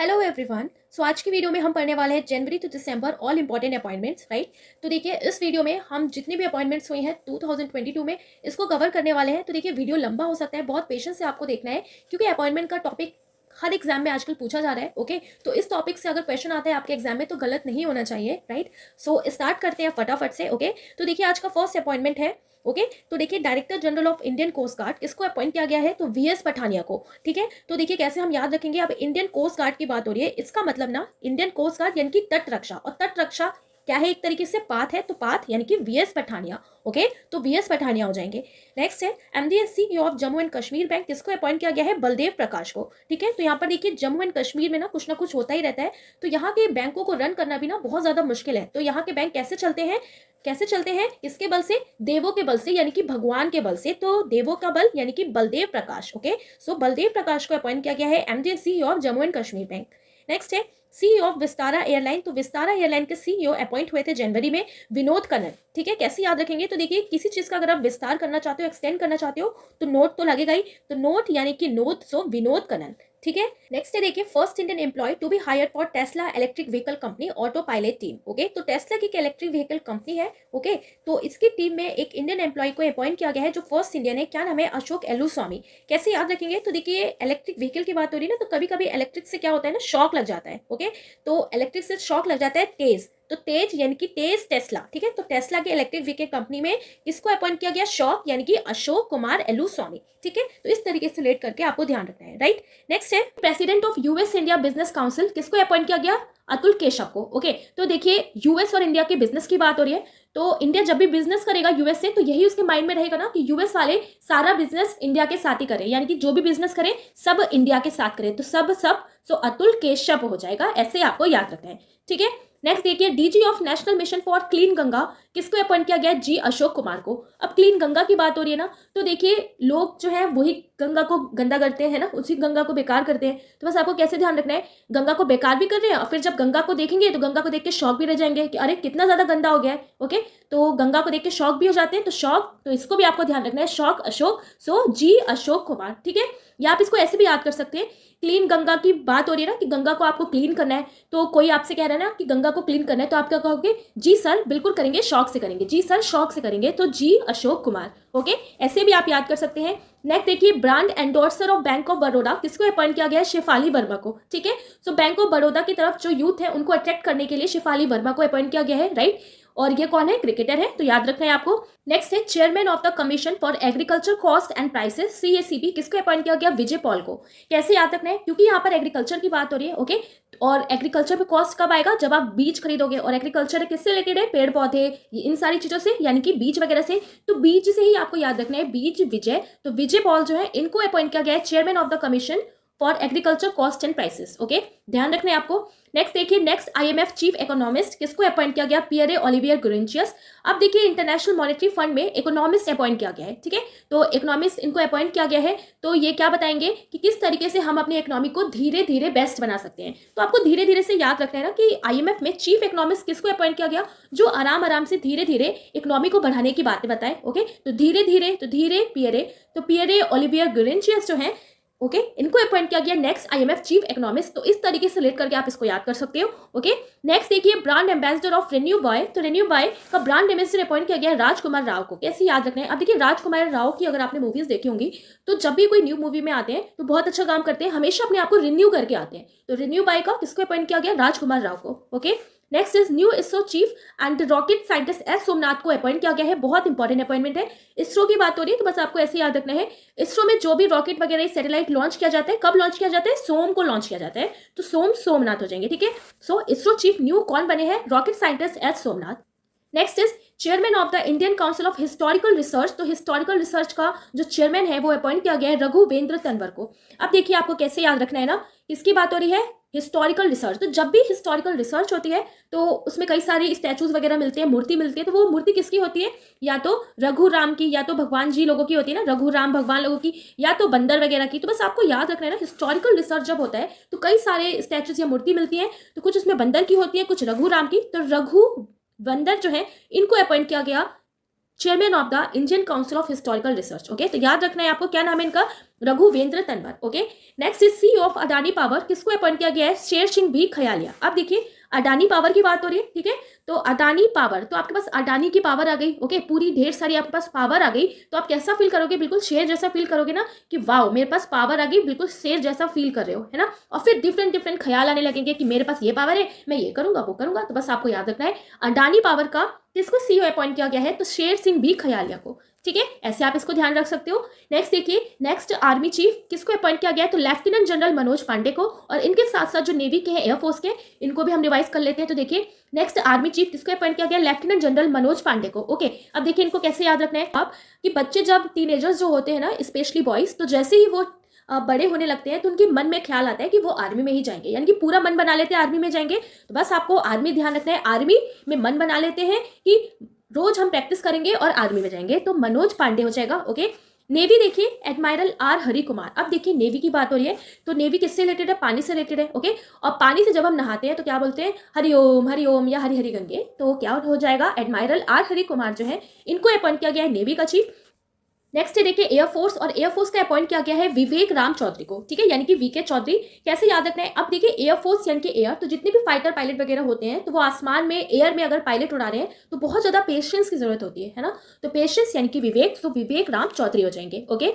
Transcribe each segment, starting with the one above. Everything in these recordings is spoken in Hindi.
Hello everyone. सो आज की वीडियो में हम पढ़ने वाले हैं जनवरी टू दिसंबर ऑल इंपॉर्टेंट अपॉइंटमेंट्स, राइट। तो देखिए इस वीडियो में हम जितनी भी अपॉइंटमेंट्स हुई हैं 2022 में इसको कवर करने वाले हैं। तो देखिए वीडियो लंबा हो सकता है, बहुत पेशेंस से आपको देखना है क्योंकि अपॉइंटमेंट का टॉपिक हर एग्जाम में आजकल पूछा जा रहा है। ओके, तो इस टॉपिक से अगर क्वेश्चन आता है आपके एग्जाम में तो गलत नहीं होना चाहिए, राइट। सो स्टार्ट करते हैं फटाफट से। ओके, तो देखिए आज का फर्स्ट अपॉइंटमेंट है। ओके, तो देखिए director general of Indian coast guard किसको अपॉइंट किया गया है, तो वीएस पठानिया को। ठीक है, तो देखिए कैसे हम याद रखेंगे। अब इंडियन कोस्ट गार्ड की बात हो रही है, इसका मतलब ना इंडियन कोस्ट गार्ड यानी कि तट रक्षा, और तट रक्षा क्या है, एक तरीके से पाथ है, तो पाथ यानी कि वीएस पठानिया। ओके, तो वीएस पठानिया हो जाएंगे। नेक्स्ट है MD CEO of Jammu and Kashmir bank, किसको अपॉइंट किया गया है, बलदेव प्रकाश को। ठीक है, तो यहाँ पर देखिए जम्मू एंड कश्मीर में ना कुछ होता ही रहता है, तो यहाँ के बैंकों को रन करना भी ना बहुत ज्यादा मुश्किल है। तो यहाँ के बैंक कैसे चलते हैं, इसके बल से, देवों के बल से यानी कि भगवान के बल से। तो देवों का बल यानी कि बलदेव प्रकाश। ओके, सो बलदेव प्रकाश को अपॉइंट किया गया है MD CEO of Jammu and Kashmir bank. Next है सीईओ ऑफ विस्तारा एयरलाइन, तो विस्तारा एयरलाइन के सीईओ अपॉइंट हुए थे जनवरी में, विनोद कनन। ठीक है, कैसे याद रखेंगे, तो देखिए किसी चीज का अगर आप विस्तार करना चाहते हो, एक्सटेंड करना चाहते हो, तो नोट तो लगेगा ही, तो नोट यानी कि नोट, सो विनोद कनन। ठीक है, नेक्स्ट है देखिए first Indian employ to be hired for Tesla electric vehicle company auto pilot team. Okay, तो टेस्ला की इलेक्ट्रिक व्हीकल कंपनी है। ओके, तो इसकी टीम में एक इंडियन एम्प्लॉय को अपॉइंट किया गया है जो फर्स्ट इंडियन है। क्या नाम है, अशोक एलू स्वामी। कैसे याद रखेंगे, तो देखिए इलेक्ट्रिक व्हीकल की बात हो रही है ना, तो कभी कभी इलेक्ट्रिक से क्या होता है ना, शॉक लग जाता है। ओके, तो इलेक्ट्रिक से शॉक लग जाता है तेज, तो तेज यानी कि तेज टेस्ला। ठीक है, तो टेस्ला के इलेक्ट्रिक व्हीकल कंपनी में किसको अपॉइंट किया गया, शॉक यानी कि अशोक कुमार एलू स्वामी। ठीक है, तो इस तरीके से लेट करके आपको ध्यान रखना है, राइट। नेक्स्ट है president of US India business council, किसको अपॉइंट किया गया, अतुल केशव को। ओके, तो देखिए यूएस और इंडिया के बिजनेस की बात हो रही है, तो इंडिया जब भी बिजनेस करेगा यूएस से, तो यही उसके माइंड में रहेगा ना कि यूएस वाले सारा बिजनेस इंडिया के साथ ही करें, यानी कि जो भी बिजनेस करें सब इंडिया के साथ करें, तो सब सो अतुल केशव हो जाएगा, ऐसे आपको याद रखना है। ठीक है, नेक्स्ट देखिए DG of national mission for clean Ganga, किसको अपॉइंट किया गया, जी अशोक कुमार को। अब क्लीन गंगा की बात हो रही है ना, तो देखिए लोग जो है वही गंगा को गंदा करते हैं ना, उसी गंगा को बेकार करते हैं। तो बस आपको कैसे ध्यान रखना है, गंगा को बेकार भी कर रहे हैं और फिर जब गंगा को देखेंगे तो गंगा को देख के शौक भी रह जाएंगे कि अरे कितना ज्यादा गंदा हो गया है। ओके, तो गंगा को देख के शौक भी हो जाते हैं, तो शौक, तो इसको भी आपको ध्यान रखना है, शौक अशोक, सो जी अशोक कुमार। ठीक है, या आप इसको ऐसे भी याद कर सकते हैं, क्लीन गंगा की बात हो रही है ना कि गंगा को आपको क्लीन करना है, तो कोई आपसे कह रहा है ना कि गंगा को क्लीन करना है, तो आप क्या कहोगे, जी सर बिल्कुल करेंगे, शौक से करेंगे, जी सर शौक से करेंगे, तो जी अशोक कुमार। ओके, ऐसे भी आप याद कर सकते हैं। नेक्स्ट देखिए brand endorser of bank of Baroda, किसको अपॉइंट किया गया है, शेफाली वर्मा को। ठीक है, सो बैंक ऑफ बड़ौदा की तरफ जो यूथ है उनको अट्रैक्ट करने के लिए शेफाली वर्मा को अपॉइंट किया गया है, राइट। और ये कौन है, क्रिकेटर है, तो याद रखना है आपको। नेक्स्ट है chairman of the commission for agriculture cost and prices, CACB, किसको अपॉइंट किया गया, विजय पॉल को। कैसे याद रखना है, क्योंकि यहाँ पर एग्रीकल्चर की बात हो रही है। ओके, और एग्रीकल्चर पे कॉस्ट कब आएगा, जब आप बीज खरीदोगे, और एग्रीकल्चर किससे रिलेटेड है, पेड़ पौधे, इन सारी चीजों से, यानी कि बीज वगैरह से। तो बीज से ही आपको याद रखना है, बीज विजय, तो विजय पॉल जो है इनको अपॉइंट किया गया है chairman of the commission for agriculture cost and prices. Okay, ध्यान रखना है आपको। नेक्स्ट देखिए नेक्स्ट आईएमएफ चीफ इकोनॉमिस्ट, किसको अपॉइंट किया गया, पियरे ओलिवियर गुरेंशियस। अब देखिए इंटरनेशनल मॉनेटरी फंड में इकोनॉमिस्ट अपॉइंट किया गया है। ठीक है, तो इकोनॉमिस्ट इनको अपॉइंट किया गया है, तो ये क्या बताएंगे कि किस तरीके से हम अपनी इकोनॉमी को धीरे धीरे बेस्ट बना सकते हैं। तो आपको धीरे धीरे से याद रखना है ना कि आईएमएफ में चीफ इकोनॉमिस्ट किसको अपॉइंट किया गया, जो आराम आराम से धीरे धीरे इकोनॉमी को बढ़ाने की बातें बताए। ओके, तो धीरे धीरे, तो धीरे पियरे, तो पियरे ओलिवियर गुरेंशियस जो है, ओके, इनको अपॉइंट किया गया नेक्स्ट आईएमएफ चीफ इकोनॉमिस्ट। तो इस तरीके से लेट करके आप इसको याद कर सकते हो। ओके, नेक्स्ट देखिए brand ambassador of renew boy, तो रेन्यू बॉय का ब्रांड एम्बेसडर अपॉइंट किया गया राजकुमार राव को। कैसे याद रखना है, अब देखिए राजकुमार राव की अगर आपने मूवीज देखी होंगी, तो जब भी कोई न्यू मूवी में आते हैं तो बहुत अच्छा काम करते हैं, हमेशा अपने आप को रिन्यू करके आते हैं। तो रिन्यू बॉय का किसको अपॉइंट किया गया, राजकुमार राव को। Okay, next is new ISRO cheap and rocket scientist S Somnath को अपॉइंट किया गया है, बहुत इंपॉर्टेंट अपॉइंटमेंट है। इसरो की बात हो रही है, तो बस आपको ऐसे याद रखना है, इसरो में जो भी रॉकेट वगैरह सैटेलाइट लॉन्च किया जाता है, कब लॉन्च किया जाता है, सोम को लॉन्च किया जाता है, तो सोम सोमनाथ हो जाएंगे। ठीक है, सो इसरो चीफ न्यू कौन बने हैं, rocket scientist S Somnath. Next is chairman of the Indian council of historical research, तो हिस्टोरिकल रिसर्च का जो चेयरमैन है वो अपॉइंट किया गया है रघुवेंद्र तंवर को। अब देखिए आपको कैसे याद रखना है ना, किसकी बात हो रही है, हिस्टोरिकल रिसर्च। तो जब भी हिस्टोरिकल रिसर्च होती है तो उसमें कई सारे स्टैचूज वगैरह मिलते हैं, मूर्ति मिलती है, तो वो मूर्ति किसकी होती है, या तो रघुराम की, या तो भगवान जी लोगों की होती है ना, रघुराम भगवान लोगों की, या तो बंदर वगैरह की। तो बस आपको याद रखना है ना, हिस्टोरिकल रिसर्च जब होता है तो कई सारे स्टैचूज या मूर्ति मिलती है, तो कुछ उसमें बंदर की होती है, कुछ रघुराम की। तो रघु बंदर जो है इनको अपॉइंट किया गया chairman of the Indian council of historical research. Okay, तो याद रखना है आपको, क्या नाम है इनका, Raghuvendra Tanwar. Okay, next is CEO of Adani power, किसको अपॉइंट किया गया है, शेर सिंह भी खयालिया। अब देखिए अडानी पावर की बात हो रही है, ठीक है, तो अडानी पावर, तो आपके पास अडानी की पावर आ गई। ओके, पूरी ढेर सारी आपके पास पावर आ गई, तो आप कैसा फील करोगे, बिल्कुल शेर जैसा फील करोगे ना, कि वाओ मेरे पास पावर आ गई, बिल्कुल शेर जैसा फील कर रहे हो, है ना। और फिर डिफरेंट डिफरेंट ख्याल आने लगेंगे कि मेरे पास ये पावर है, मैं ये करूंगा वो करूंगा। तो बस आपको याद रखना है अडानी पावर का किसको सीईओ अपॉइंट किया गया है, तो शेर सिंह भी खयालिया को, ठीक है, ऐसे आप इसको ध्यान रख सकते हो। नेक्स्ट देखिए, नेक्स्ट आर्मी चीफ किसको अपॉइंट किया गया है, तो लेफ्टिनेंट जनरल मनोज पांडे को। और इनके साथ साथ जो नेवी के हैं, एयरफोर्स के, इनको भी हम रिवाइज कर लेते हैं। तो देखिए नेक्स्ट आर्मी चीफ किसको अपॉइंट किया गया, लेफ्टिनेंट जनरल मनोज पांडे को। ओके, अब देखिए इनको कैसे याद रखना है आप, कि बच्चे जब टीनेजर्स जो होते हैं ना, स्पेशली बॉयज, तो जैसे ही वो बड़े होने लगते हैं तो उनके मन में ख्याल आता है कि वो आर्मी में ही जाएंगे, यानी कि पूरा मन बना लेते हैं आर्मी में जाएंगे। तो बस आपको आर्मी ध्यान रखना है, आर्मी में मन बना लेते हैं कि रोज हम प्रैक्टिस करेंगे और आर्मी में जाएंगे, तो मनोज पांडे हो जाएगा। ओके, नेवी देखिए एडमायरल आर हरि कुमार। अब देखिए नेवी की बात हो रही है, तो नेवी किससे रिलेटेड है, पानी से रिलेटेड है। ओके, और पानी से जब हम नहाते हैं तो क्या बोलते हैं, हरिओम या हरि हरि गंगे। तो क्या हो जाएगा, एडमायरल आर हरि कुमार जो है, इनको अपॉइंट किया गया है नेवी का चीफ। नेक्स्ट है देखिए एयरफोर्स, और एयरफोर्स का अपॉइंट किया गया है विवेक राम चौधरी को, ठीक है, यानी कि वीके चौधरी। कैसे याद रखना है, अब देखिए एयरफोर्स यानी कि एयर, तो जितने भी फाइटर पायलट वगैरह होते हैं, तो वो आसमान में एयर में अगर पायलट उड़ा रहे हैं तो बहुत ज्यादा पेशेंस की जरूरत होती है ना, तो पेशेंस यानी कि विवेक, तो विवेक राम चौधरी हो जाएंगे। ओके,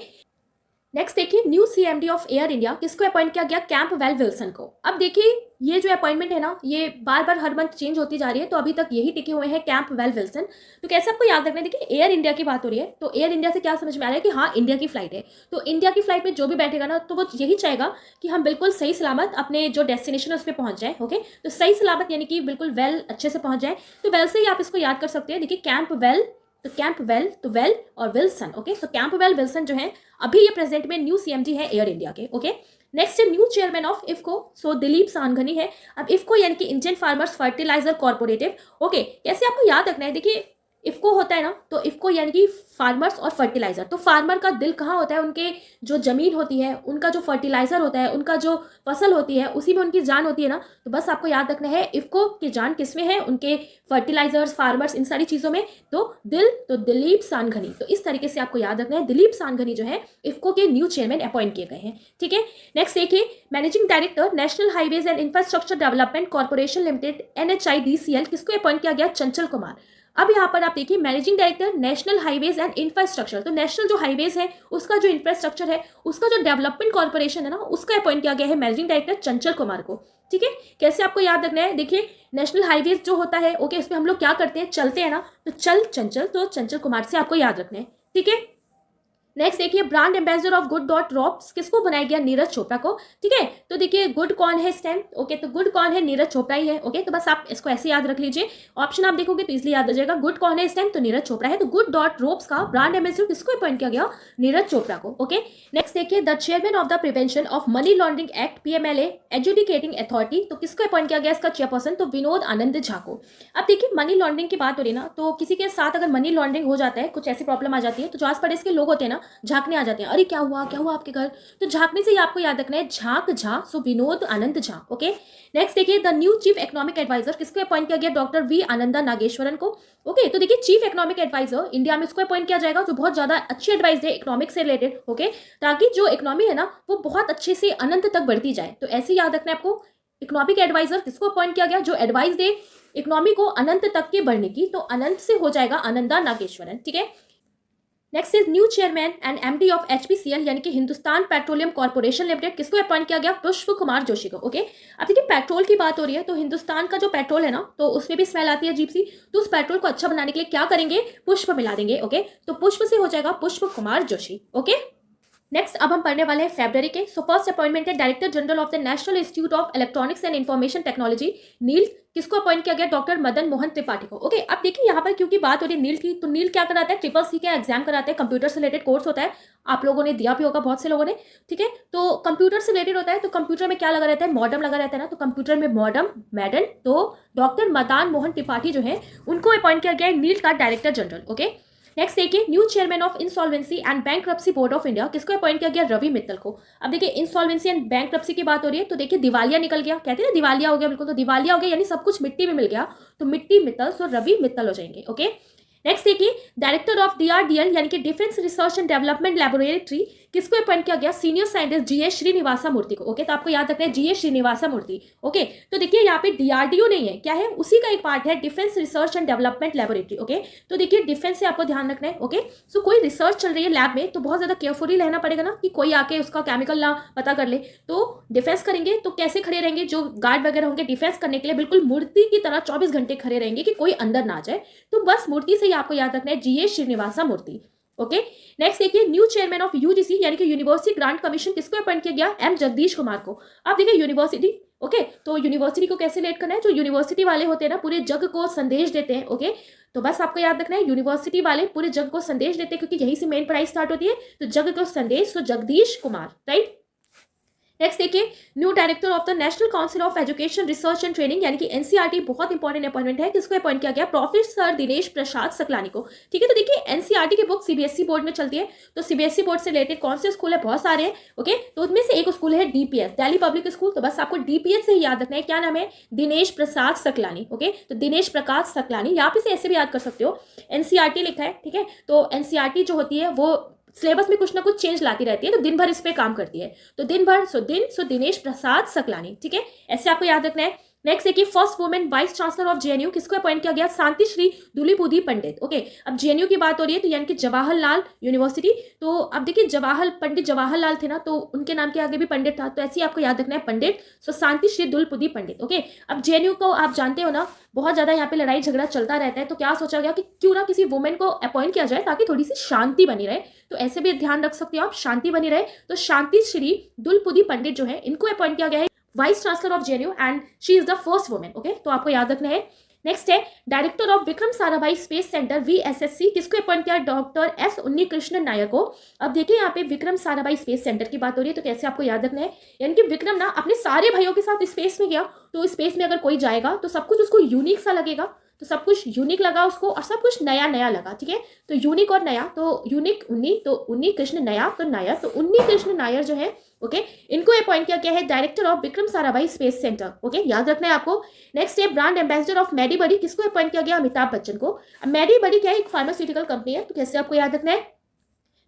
नेक्स्ट देखिए new CMD of air India, किसको अपॉइंट किया गया, कैंपबेल विल्सन को। अब देखिए ये जो अपॉइंटमेंट है ना, ये बार बार हर मंथ चेंज होती जा रही है, तो अभी तक यही टिके हुए हैं कैंपबेल विल्सन। तो कैसे आपको याद रखना है, देखिए एयर इंडिया की बात हो रही है, तो एयर इंडिया से क्या समझ में आ रहा है कि हाँ इंडिया की फ्लाइट है, तो इंडिया की फ्लाइट में जो भी बैठेगा ना, तो वो यही चाहेगा कि हम बिल्कुल सही सलामत अपने जो डेस्टिनेशन है उस पर पहुंच जाए। ओके, तो सही सलामत यानी कि बिल्कुल वेल अच्छे से पहुंच जाए, तो वेल से ही आप इसको याद कर सकते हैं। देखिए कैंपबेल, तो कैंपबेल, तो वेल और Wilson. Okay, so Campbell Wilson जो है अभी ये प्रेजेंट में न्यू सीएमडी है एयर इंडिया के। ओके, नेक्स्ट है new chairman of IFFCO, so Dilip Sanghani है। अब इफको यानी कि Indian farmers fertiliser cooperative. Okay, कैसे आपको याद रखना है, देखिए इफको होता है ना, तो इफको यानी कि फार्मर्स और फर्टिलाइजर, तो फार्मर का दिल कहाँ होता है, उनके जो जमीन होती है, उनका जो फर्टिलाइजर होता है, उनका जो फसल होती है, उसी में उनकी जान होती है ना। तो बस आपको याद रखना है इफको की जान किसमें है, उनके फर्टिलाइजर्स, फार्मर्स, इन सारी चीजों में। तो दिल, तो दिलीप सांघनी, तो इस तरीके से आपको याद रखना है, दिलीप सांघनी जो है इफको के न्यू चेयरमैन अपॉइंट किए गए हैं। ठीक है, नेक्स्ट देखिए managing director national highways and infrastructure development corporation limited NHIDCL, किसको अपॉइंट किया गया, चंचल कुमार। अब यहाँ पर आप देखिए managing director national highways and infrastructure, तो नेशनल जो हाईवेज है उसका जो इंफ्रास्ट्रक्चर है, उसका जो डेवलपमेंट कॉर्पोरेशन है ना, उसका अपॉइंट किया गया है मैनेजिंग डायरेक्टर चंचल कुमार को। ठीक है, कैसे आपको याद रखना है, देखिए नेशनल हाईवेज जो होता है, ओके, उस पर हम लोग क्या करते हैं, चलते हैं ना, तो चल चंचल, तो चंचल कुमार से आपको याद रखना है। ठीक है, नेक्स्ट देखिए brand ambassador of good dot drops, किसको बनाया गया, नीरज चोपड़ा को। ठीक है, तो देखिए गुड कौन है इस टाइम, ओके, तो गुड कौन है, नीरज चोपड़ा ही है। ओके, तो बस आप इसको ऐसे याद रख लीजिए, ऑप्शन आप देखोगे तो इसलिए याद आ जाएगा, गुड कौन है इस टाइम, तो नीरज चोपड़ा है। तो गुड डॉट ड्रॉप्स का ब्रांड एम्बेसडर किसको अपॉइंट किया गया, नीरज चोपड़ा को। ओके, नेक्स्ट देखिए the chairman of the prevention of money laundering act PMLA educating authority, तो किसको अपॉइंट किया गया इसका चेयरपर्सन, तो विनोद आनंद झा को। अब देखिए मनी लॉन्ड्रिंग की बात हो रही है ना, तो किसी के साथ अगर मनी लॉन्ड्रिंग हो जाता है, कुछ ऐसी प्रॉब्लम आ जाती है, तो जो आस पड़ोस के लोग होते हैं ना, झांकने आ जाते हैं, अरे क्या हुआ आपके घर, तो झांकने से ही आपको याद रखना है झांक Jha, so Vinod Anand Jha. Okay, next देखिए the new chief economic adviser, किसको अपॉइंट किया गया, डॉक्टर वी आनंदा नागेश्वरन को। ओके, तो देखिए चीफ इकोनॉमिक एडवाइजर इंडिया में इसको अपॉइंट किया जाएगा जो बहुत ज्यादा अच्छी एडवाइस दे इकोनॉमिक से रिलेटेड। ओके, ताकि जो इकोनॉमी है ना वो बहुत अच्छे से अनंत तक बढ़ती जाए, तो ऐसे याद रखना है आपको, इकोनॉमिक एडवाइजर किसको अपॉइंट किया गया, जो एडवाइस दे इकोनॉमी को अनंत तक के बढ़ने की, तो अनंत से हो जाएगा आनंदा नागेश्वरन। ठीक है, next is new chairman and MD of HPCL यानी कि हिंदुस्तान पेट्रोलियम कॉर्पोरेशन लिमिटेड, किसको अपॉइंट किया गया, पुष्प कुमार जोशी को। ओके, अब देखिए पेट्रोल की बात हो रही है, तो हिंदुस्तान का जो पेट्रोल है ना, तो उसमें भी स्मेल आती है अजीब सी, तो उस पेट्रोल को अच्छा बनाने के लिए क्या करेंगे, पुष्प मिला देंगे। ओके, तो पुष्प से हो जाएगा पुष्प कुमार जोशी। ओके, नेक्स्ट अब हम पढ़ने वाले हैं फरवरी के। सो फर्स्ट अपॉइंटमेंट है director general of the national institute of electronics and information technology नील, किसको अपॉइंट किया गया, डॉक्टर मदन मोहन त्रिपाठी को। ओके, अब देखिए यहाँ पर क्योंकि बात हो रही है नील की, तो नील क्या कराता है, CCC का एग्जाम कराता है, कंप्यूटर से रिलेटेड कोर्स होता है, आप लोगों ने दिया भी होगा बहुत से लोगों ने। ठीक है, तो कंप्यूटर से रिलेटेड होता है, तो कंप्यूटर में क्या लगा रहता है, मॉडम लगा रहता है ना, तो कंप्यूटर में मॉडम मैडम, तो डॉक्टर मदन मोहन त्रिपाठी जो है उनको अपॉइंट किया गया है नील का डायरेक्टर जनरल। ओके, नेक्स्ट देखिए new chairman of insolvency and bankruptcy board of India, किसको अपॉइंट किया गया, रवि मित्तल को। अब देखिए इंसॉल्वेंसी एंड बैंक्रप्सी की बात हो रही है, तो देखिए दिवालिया निकल गया, कहते हैं ना दिवालिया हो गया, बिल्कुल, तो दिवालिया हो गया यानी सब कुछ मिट्टी में मिल गया, तो मिट्टी मित्तल, सो रवि मित्तल हो जाएंगे। ओके, नेक्स्ट देखिए डायरेक्टर ऑफ डीआरडीएल यानी कि defence research and development laboratory किसको अपॉइंट किया गया, सीनियर साइंटिस्ट जीएस श्रीनिवासा मूर्ति को। ओके, तो आपको याद रखना है जीएस श्रीनिवासा मूर्ति। ओके, तो देखिए यहाँ पे डीआरडीओ नहीं है, क्या है, उसी का एक पार्ट है defence research and development laboratory. Okay, तो देखिए डिफेंस से आपको ध्यान रखना है। ओके, सो कोई रिसर्च चल रही है लैब में तो बहुत ज्यादा केयरफुली रहना पड़ेगा ना, कि कोई आके उसका केमिकल ना पता कर ले। तो डिफेंस करेंगे तो कैसे खड़े रहेंगे, जो गार्ड वगैरह होंगे डिफेंस करने के लिए बिल्कुल मूर्ति की तरह 24 घंटे खड़े रहेंगे कि कोई अंदर ना आ जाए। तो बस मूर्ति से ही आपको याद रखना है जीएस श्रीनिवासा मूर्ति। ओके, नेक्स्ट देखिए न्यू चेयरमैन ऑफ यूजीसी यानी कि यूनिवर्सिटी ग्रांट कमीशन किसको अपॉइंट किया गया, एम जगदीश कुमार को। अब देखिए यूनिवर्सिटी, ओके, तो यूनिवर्सिटी को कैसे लेट करना है, जो यूनिवर्सिटी वाले होते हैं ना पूरे जग को संदेश देते हैं। ओके, तो बस आपको याद रखना है यूनिवर्सिटी वाले पूरे जग को संदेश देते हैं, क्योंकि यहीं से मेन पढ़ाई स्टार्ट होती है। तो जग को संदेश, तो जगदीश कुमार, राइट। नेक्स्ट देखिए new director of the national council of education research and training यानी कि एनसीईआरटी, बहुत इंपॉर्टेंट अपॉइंटमेंट है, किसको अपॉइंट किया गया, प्रोफेसर दिनेश प्रसाद सकलानी को। ठीक है, तो देखिए एनसीईआरटी की बुक सीबीएसई बोर्ड में चलती है, तो सीबीएसई बोर्ड से रिलेटेड कौन से स्कूल है, बहुत सारे हैं। ओके, तो उनमें से एक स्कूल है डीपीएस, दिल्ली पब्लिक स्कूल। तो बस आपको डीपीएस से ही याद रखना है, क्या नाम है, दिनेश प्रसाद सकलानी। ओके, तो दिनेश प्रकाश सकलानी, यहाँ पे से ऐसे भी याद कर सकते हो, एनसीईआरटी लिखा है। ठीक है, तो एनसीईआरटी जो होती है वो सिलेबस में कुछ ना कुछ चेंज लाती रहती है, तो दिन भर इस पे काम करती है। तो दिन भर सो दिनेश प्रसाद सकलानी। ठीक है, ऐसे आपको याद रखना है। नेक्स्ट देखिए first women vice chancellor of JNU किसको अपॉइंट किया गया, शांति श्री दुलीपुदी पंडित। ओके, अब जेएनयू की बात हो रही है तो यानी कि जवाहरलाल यूनिवर्सिटी। तो अब देखिए पंडित जवाहरलाल थे ना, तो उनके नाम के आगे भी पंडित था, तो ऐसे ही आपको याद रखना है पंडित, सो शांति श्री दुलीपुदी पंडित। ओके, अब जेएनयू को आप जानते हो ना, बहुत ज्यादा यहाँ पे लड़ाई झगड़ा चलता रहता है, तो क्या सोचा गया कि क्यों ना किसी वुमेन को अपॉइंट किया जाए ताकि थोड़ी सी शांति बनी रहे। तो ऐसे भी ध्यान रख सकते हो आप, शांति बनी रहे। तो शांति श्री दुलीपुदी पंडित जो है इनको अपॉइंट किया गया है vice chancellor of JNU and she is the first women. Okay, तो आपको याद रखना है। नेक्स्ट है director of Vikram Sarabhai space centre VSSC किसको अपॉइंट किया, डॉक्टर एस उन्नीकृष्णन नायर को। अब देखिए यहाँ पे विक्रम साराभाई स्पेस सेंटर की बात हो रही है, तो कैसे आपको याद रखना है, यानी कि विक्रम ना अपने सारे भाइयों के साथ स्पेस में गया, तो स्पेस में अगर कोई जाएगा तो सब कुछ उसको यूनिक सा लगेगा, तो सब कुछ यूनिक लगा उसको और सब कुछ नया नया लगा। ठीक है, तो यूनिक और नया, तो यूनिक उन्नी, तो उन्नी कृष्ण नया, तो नायर, तो उन्नी कृष्ण नायर जो है ओके, इनको अपॉइंट किया गया है director of Vikram Sarabhai space centre. Okay, याद रखना है आपको। नेक्स्ट है ब्रांड एम्बेसडर ऑफ मेडीबडी किसको अपॉइंट किया गया, अमिताभ बच्चन को। अब मेडीबडी क्या है, एक फार्मास्यूटिकल कंपनी है, तो कैसे आपको याद रखना है,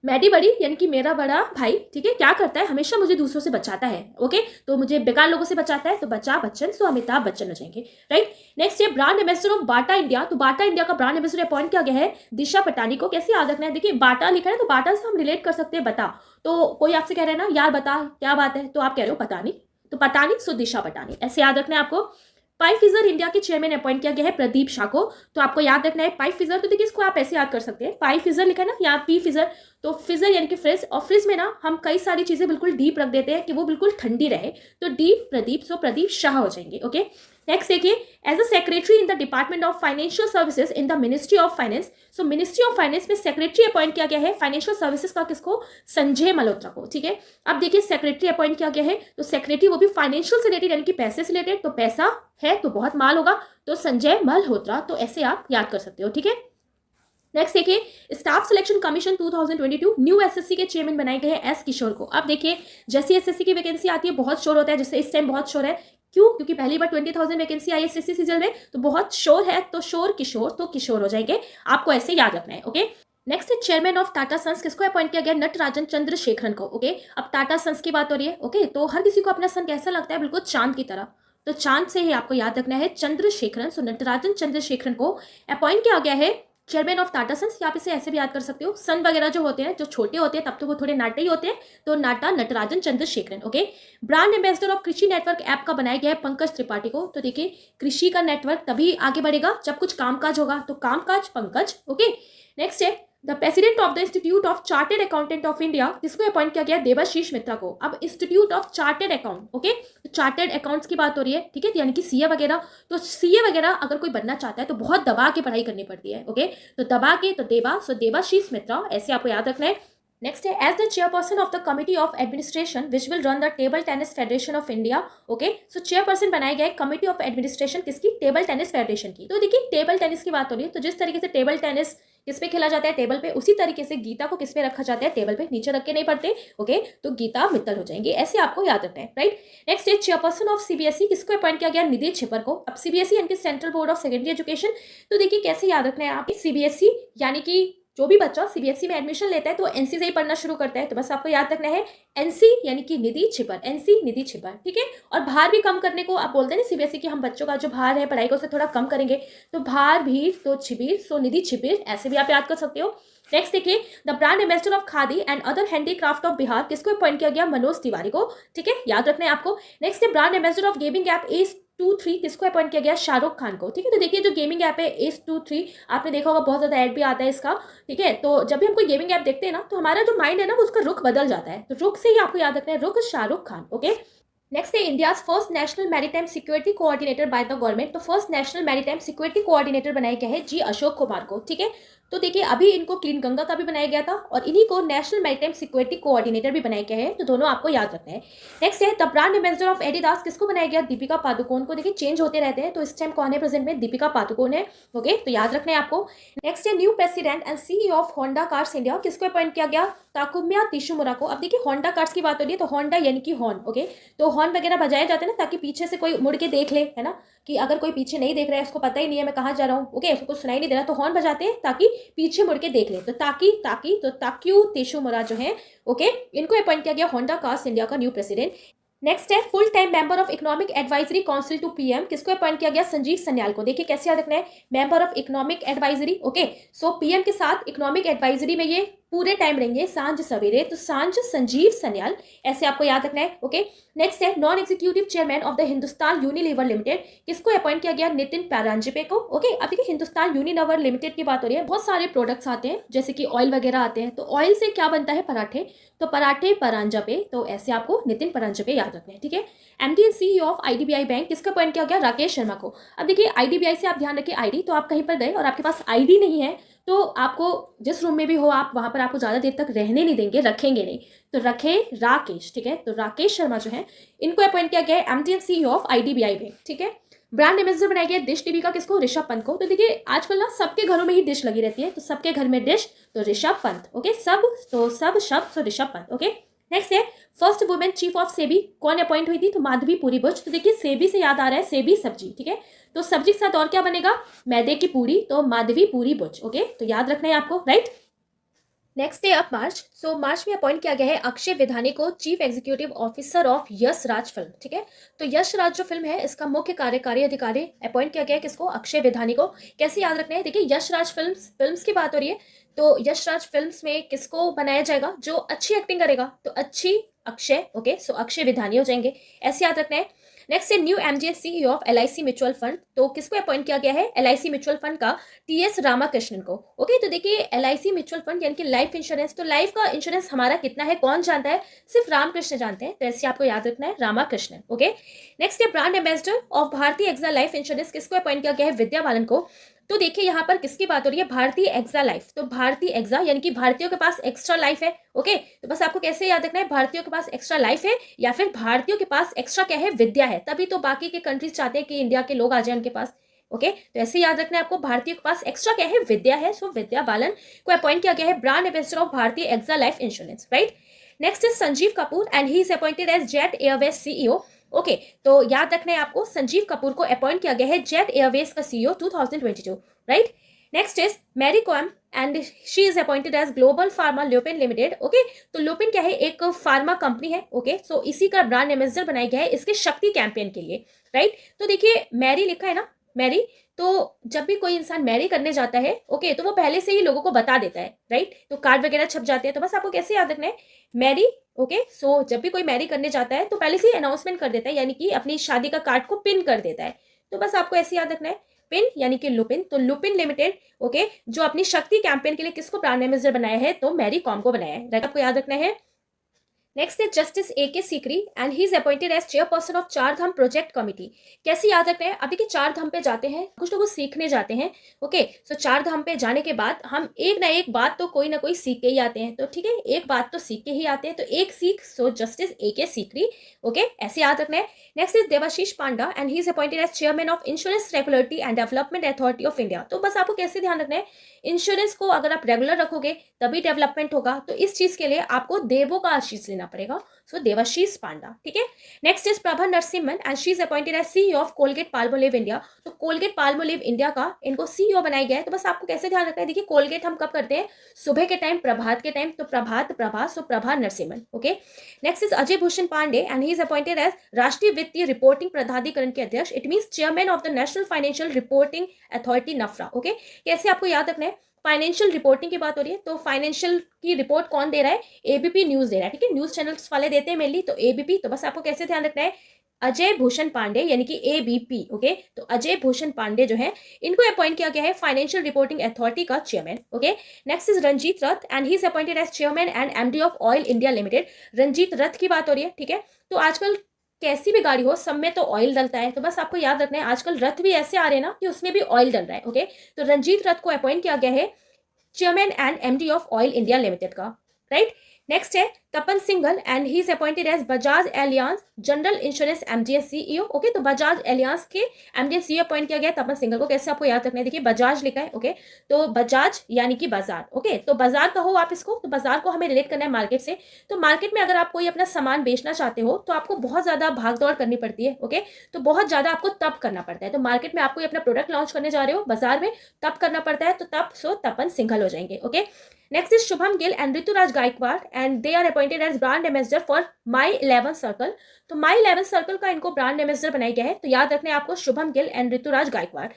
मेडीबडी यानी कि मेरा बड़ा भाई। ठीक है, क्या करता है, हमेशा मुझे दूसरों से बचाता है। ओके, तो मुझे बेकार लोगों से बचाता है, तो बचा बच्चन, सो अमिताभ बच्चन हो जाएंगे, राइट। नेक्स्ट है brand ambassador of Bata India, तो बाटा इंडिया का ब्रांड एम्बेसडर अपॉइंट किया गया है दिशा पटानी को। कैसे याद रखना है, देखिए बाटा लिखा है तो बाटा से हम रिलेट कर सकते हैं बता, तो कोई आपसे कह रहे हैं ना यार बता क्या बात है, तो आप कह रहे हो पता नहीं, तो पता नहीं, सो दिशा पटानी, ऐसे याद रखना है आपको। पाइफिजर इंडिया के चेयरमैन अपॉइंट किया गया है प्रदीप शाह को, तो आपको याद रखना है पाइफिजर, तो देखिए इसको आप ऐसे याद कर सकते हैं, पाइफिजर लिखा है ना, यहाँ पी फिजर, तो फिजर यानी कि फ्रिज, और फ्रिज में ना हम कई सारी चीजें बिल्कुल डीप रख देते हैं कि वो बिल्कुल ठंडी रहे, तो डीप प्रदीप, सो प्रदीप शाह हो जाएंगे। ओके, नेक्स्ट देखिए as a secretary in the department of financial services in the ministry of finance, so ministry of finance में सेक्रेटरी अपॉइंट किया गया है फाइनेंशियल सर्विसेज का, किसको, संजय मल्होत्रा को। ठीक है, अब देखिए सेक्रेटरी अपॉइंट किया गया है, तो सेक्रेटरी वो भी फाइनेंशियल से रिलेटेड यानी कि पैसे से रिलेटेड, तो पैसा है तो बहुत माल होगा, तो संजय मल्होत्रा, तो ऐसे आप याद कर सकते हो। ठीक है, नेक्स्ट देखिए staff selection commission 2022 new SSC के चेयरमैन बनाए गए हैं एस किशोर को। अब देखिए जैसे एसएससी की वैकेंसी आती है बहुत शोर होता है, जैसे इस टाइम बहुत शोर है, क्यों, क्योंकि पहली बार 20,000 वैकेंसी आई है एसएससी सीजन में, तो बहुत शोर है, तो शोर किशोर, तो किशोर हो जाएंगे, आपको ऐसे याद रखना है। ओके, नेक्स्ट है चेयरमैन ऑफ टाटा सन्स किसको अपॉइंट किया गया, नटराजन चंद्रशेखरन को। ओके, अब टाटा सन्स की बात हो रही है। ओके, तो हर किसी को अपना सन कैसा लगता है, बिल्कुल चांद की तरह, तो चांद से ही आपको याद रखना है चंद्रशेखरन, सो नटराजन चंद्रशेखरन को अपॉइंट किया गया है चेयरमैन ऑफ टाटा सन्स। यहाँ पे से ऐसे भी याद कर सकते हो, सन वगैरह जो होते हैं जो छोटे होते हैं तब तो वो थोड़े नाटे ही होते हैं, तो नाटा Natarajan Chandrasekaran. Okay, brand ambassador of Krishi network app का बनाया गया है पंकज त्रिपाठी को। तो देखिए कृषि का नेटवर्क तभी आगे बढ़ेगा जब कुछ कामकाज होगा, तो कामकाज पंकज। ओके, नेक्स्ट है the president of the institute of chartered accountant of India किसको अपॉइंट किया गया, देवाशीष मित्रा को। अब institute of chartered account, okay, तो चार्टेड अकाउंट्स की बात हो रही है। ठीक है, यानी कि सीए वगैरह, तो सीए वगैरह अगर कोई बनना चाहता है तो बहुत दबा के पढ़ाई करनी पड़ती है। ओके, तो दबा के, तो देवा, सो देवाशीष मित्रा, ऐसे आपको याद रखना है। नेक्स्ट है as the chairperson of the committee of administration which will run the table tennis federation of India. Okay, so chairperson बनाया गया है कमिटी ऑफ एडमिनिस्ट्रेशन किसकी, टेबल टेनिस फेडरेशन की। तो देखिए टेबल टेनिस की बात हो रही है, तो जिस तरीके से टेबल टेनिस किस पे खेला जाता है, टेबल पे। उसी तरीके से गीता को किस पे रखा जाता है, टेबल पे, नीचे रख के नहीं पढ़ते, ओके। तो गीता मित्तल हो जाएंगे, ऐसे आपको याद रखना है, राइट। नेक्स्ट है चेयरपर्सन ऑफ सीबीएसई, किसको अपॉइंट किया गया, निधि छिपर को। अब सीबीएसई यानी कि central board of secondary education, तो देखिए कैसे याद रखना है आप, सीबीएसई यानी कि जो भी बच्चा सीबीएसई में एडमिशन लेता है तो एनसी से ही पढ़ना शुरू करता है, तो बस आपको याद रखना है एनसी यानी कि निधि छिपर, एनसी निधि छिपर, ठीक है। और भार भी कम करने को आप बोलते हैं ना सीबीएसई की, हम बच्चों का जो भार है पढ़ाई को से थोड़ा कम करेंगे, तो भार भी तो छिबिर, सो निधि छिबिर, ऐसे भी आप याद कर सकते हो। नेक्स्ट देखिए the brand ambassador of khadi and other handicraft of Bihar, किसको अपॉइंट किया गया, मनोज तिवारी को, ठीक है, याद रखना है आपको। नेक्स्ट है brand ambassador of gaming app Ace23, किसको अपॉइंट किया गया, शाहरुख खान को, ठीक है। तो देखिए जो गेमिंग ऐप है Ace23, आपने देखा होगा बहुत ज्यादा ऐड भी आता है इसका, ठीक है। तो जब भी हम कोई गेमिंग ऐप देखते हैं ना, तो हमारा जो माइंड है ना, वो उसका रुख बदल जाता है, तो रुख से ही आपको याद रखना है, रुख शाहरुख खान, ओके। नेक्स्ट है India first national maritime security coordinator by the government, तो first national maritime security coordinator बनाया गया है जी अशोक कुमार को, ठीक है। तो देखिए अभी इनको क्लीन गंगा का भी बनाया गया था और इन्हीं को नेशनल मैरीटाइम सिक्योरिटी कोऑर्डिनेटर भी बनाया गया है, तो दोनों आपको याद रखना है। नेक्स्ट है the brand ambassador of Adidas, किसको बनाया गया, दीपिका पादुकोण को। देखिए चेंज होते रहते हैं, तो इस टाइम कौन है प्रेजेंट में, दीपिका पादुकोण है, ओके, तो याद रखना है आपको। नेक्स्ट है new president and CEO of Honda cars India, किसको अपॉइंट किया गया, ताकुम्या तिशुमुरा को। अब देखिए होंडा कार्स की बात हो रही है, तो होंडा यानी कि हॉर्न, ओके, तो हॉर्न वगैरह बजाए जाते हैं ना, ताकि पीछे से कोई मुड़ के देख ले, है ना, कि अगर कोई पीछे नहीं देख रहा है, उसको पता ही नहीं है मैं कहाँ जा रहा हूँ, ओके, उसको कुछ सुनाई नहीं दे रहा, तो हॉर्न बजाते हैं ताकि पीछे मुड़ के देख ले, तो ताकि ताकि तो ताक्यू तिशुमुरा जो है, ओके, इनको अपॉइंट किया गया होंडा कार्स इंडिया का न्यू प्रेसिडेंट। नेक्स्ट है full time member of economic advisory council to PM, किसको अपॉइंट किया गया, संजीव सन्याल को। देखिए कैसे याद रखना है, member of economic advisory, okay, so PM के साथ इकोनॉमिक एडवाइजरी में ये पूरे टाइम रहेंगे, सांझ सवेरे, तो सांझ संजीव सन्याल, ऐसे आपको याद रखना है, ओके। नेक्स्ट है non executive chairman of the Hindustan Unilever limited, किसको अपॉइंट किया गया, नितिन पैरांजपे को, ओके। अब देखिए हिंदुस्तान यूनिलीवर लिमिटेड की बात हो रही है, बहुत सारे प्रोडक्ट्स आते हैं जैसे कि ऑयल वगैरह आते हैं, तो ऑयल से क्या बनता है, पराठे, तो पराठे परांजपे, तो ऐसे आपको नितिन परांजपे याद रखना है, ठीक है। MD and CEO of IDBI bank, किसका अपॉइंट किया गया, राकेश शर्मा को। अब देखिए आईडीबीआई से आप ध्यान रखिए आईडी, तो आप कहीं पर गए और आपके पास आईडी नहीं है, तो आपको जिस रूम में भी हो आप वहां पर आपको ज्यादा देर तक रहने नहीं देंगे, रखेंगे नहीं, तो रखे राकेश, ठीक है। तो राकेश शर्मा जो है इनको अपॉइंट किया गया है MD and CEO of IDBI bank, ठीक है। ब्रांड एम्बेसडर बनाया गया डिश टीवी का, किसको, ऋषभ पंत को। तो देखिए आजकल ना सबके घरों में ही डिश लगी रहती है, तो सबके घर में डिश, तो ऋषभ पंत, ओके, सब तो सब शब्द, तो ऋषभ पंत, ओके। नेक्स्ट है first women chief of SEBI, कौन अपॉइंट हुई थी, तो माधवी पुरी बुच। तो देखिए सेबी से याद आ रहा है सेबी सब्जी, ठीक है, तो सब्जी के साथ और क्या बनेगा, मैदे की पूरी, तो माधवी पूरी बुच, ओके, तो याद रखना है आपको, राइट। नेक्स्ट है अब मार्च, सो मार्च में अपॉइंट किया गया है अक्षय विधानी को chief executive officer of Yash Raj film, ठीक है। तो यश राज जो फिल्म है इसका मुख्य कार्यकारी अधिकारी अपॉइंट किया गया है, किसको, अक्षय विधानी को। कैसे याद रखना है, देखिए यश राज फिल्म्स की बात हो रही है, तो यश राज फिल्म्स में किसको बनाया जाएगा, जो अच्छी एक्टिंग करेगा, तो अच्छी अक्षय, ओके, सो अक्षय विधानी हो जाएंगे, ऐसे याद रखना है। नेक्स्ट है new MGS CEO of LIC mutual fund, तो किसको अपॉइंट किया गया है, एलआईसी म्यूचुअल फंड का टीएस रामाकृष्णन को, ओके। तो देखिए एलआईसी म्यूचुअल फंड यानी कि लाइफ इंश्योरेंस, तो लाइफ का इंश्योरेंस हमारा कितना है कौन जानता है, सिर्फ रामकृष्ण जानते हैं, तो ऐसे आपको याद रखना है रामाकृष्णन, ओके। नेक्स्ट है brand ambassador of Bharatiya AXA life insurance, किसको अपॉइंट किया गया है, विद्या बालन को। तो देखिए यहाँ पर किसकी बात हो रही है, भारतीय एक्सा लाइफ, तो भारतीय एक्सा यानी कि भारतीयों के पास एक्स्ट्रा लाइफ है, ओके। तो बस आपको कैसे याद रखना है, भारतीयों के पास एक्स्ट्रा लाइफ है या फिर भारतीयों के पास एक्स्ट्रा क्या है, विद्या है, तभी तो बाकी के कंट्रीज चाहते हैं कि इंडिया के लोग आ जाए उनके पास, ओके। तो ऐसे याद रखना है आपको, भारतीयों के पास एक्स्ट्रा क्या है, विद्या है, सो विद्या बालन को अपॉइंट किया गया है brand ambassador of Bharatiya AXA life insurance, right. Next is Sanjiv Kapoor and he is appointed as Jet Airways CEO, okay. तो याद रखना है आपको, संजीव कपूर को अपॉइंट किया गया है जेट एयरवेज का CEO 2022, right. Next is Mary Kom and she is appointed as global pharma Lupin limited, okay. तो ल्यूपिन क्या है, एक फार्मा कंपनी है, ओके, सो इसी का ब्रांड एम्बेसडर बनाया गया है इसके शक्ति कैंपेन के लिए, राइट। तो देखिए मैरी लिखा है ना, मैरी, तो जब भी कोई इंसान मैरी करने जाता है, ओके, तो वो पहले से ही लोगों को बता देता है, राइट, तो कार्ड वगैरह छप जाते हैं, तो बस आपको कैसे याद रखना है, मैरी, ओके, सो जब भी कोई मैरी करने जाता है तो पहले से ही अनाउंसमेंट कर देता है, यानी कि अपनी शादी का कार्ड को पिन कर देता है, तो बस आपको ऐसे याद रखना है, पिन यानी कि लुपिन, तो लुपिन लिमिटेड, ओके, जो अपनी शक्ति कैंपेन के लिए किसको ब्रांड एम्बेसडर बनाया है, तो मैरी कॉम को बनाया है, आपको याद रखना है। Next is justice A K Sikri and he is appointed as chairperson of Char Dham project committee. कैसे याद रखना है, अब देखिए चार धाम पे जाते हैं, कुछ लोग सीखने जाते हैं, ओके। सो चार धाम पे जाने के बाद हम एक ना एक बात तो कोई ना कोई सीख के ही आते हैं, तो ठीक है, एक बात तो सीख के ही आते हैं, तो एक सीख, सो जस्टिस ए के सीकरी, ओके, ऐसे याद रखना है। Next is Debasish Panda and he is appointed as chairman of insurance regulatory and development authority of India. तो बस आपको कैसे ध्यान रखना है, इंश्योरेंस को अगर आप रेगुलर रखोगे तभी डेवलपमेंट होगा, तो इस चीज के लिए आपको देवों का आशीष लेना पड़ेगा, सो देवाशीष पांडा, ठीक है। Next is Prabha Narasimhan and she is appointed as CEO of Colgate Palmolive India. तो कोलगेट पाल्मोलिव इंडिया का इनको सीईओ बनाया गया है। तो बस आपको कैसे ध्यान रखना है, देखिए कोलगेट हम कब करते हैं, सुबह के टाइम, प्रभात के टाइम, तो Prabhat Prabha, so Prabha Narasimhan, okay. Next is Ajay Bhushan Pandey and he is appointed as राष्ट्रीय वित्तीय रिपोर्टिंग प्राधिकरण के अध्यक्ष, it means chairman of the national financial reporting authority NFRA, okay. कैसे आपको याद रखना है, फाइनेंशियल रिपोर्टिंग की बात हो रही है, तो फाइनेंशियल की रिपोर्ट कौन दे रहा है, एबीपी न्यूज दे रहा है, ठीक है, न्यूज चैनल्स वाले देते हैं मेनली, तो एबीपी। तो बस आपको कैसे ध्यान रखना है, अजय भूषण पांडे यानी कि एबीपी, ओके। तो अजय भूषण पांडे जो है, इनको अपॉइंट किया गया है फाइनेंशियल रिपोर्टिंग अथॉरिटी का chairman, okay. Next is Ranjit Rath and he is appointed as chairman and MD of oil India limited. Ranjit Rath की बात हो रही है, ठीक है। तो आजकल कैसी भी गाड़ी हो, सब में तो ऑयल डलता है, तो बस आपको याद रखना है, आजकल रथ भी ऐसे आ रहे हैं ना कि उसमें भी ऑयल डल रहा है, ओके। तो रंजीत रथ को अपॉइंट किया गया है chairman and MD of oil India limited का, राइट। नेक्स्ट है Tapan Singhal and he is appointed as Bajaj Allianz general insurance MDs CEO, okay. तो बजाज एलियांस के एमडीएस सीईओ अपॉइंट किया गया तपन सिंघल को। कैसे आपको याद रखना है, देखिए बजाज लिखा है, ओके, तो बजाज यानी कि बाजार, ओके। तो बाजार कहो आप इसको, तो बाजार को हमें रिलेट करना है मार्केट से। तो मार्केट में अगर आप कोई अपना सामान बेचना चाहते हो तो आपको बहुत ज्यादा भाग दौड़ करनी पड़ती है, ओके। तो बहुत ज्यादा आपको तब करना पड़ता है, तो मार्केट में आप कोई अपना प्रोडक्ट लॉन्च करने जा रहे हो बाजार में, तब करना पड़ता है, तो तब सो तपन सिंघल हो जाएंगे, okay. Next is Shubman Gill and Ruturaj Gaikwad and they are appointed as brand ambassador for my 11 circle. तो माई 11 सर्कल का इनको ब्रांड एम्बेसडर बनाया गया है, तो याद रखना है आपको Shubman Gill and Ruturaj Gaikwad,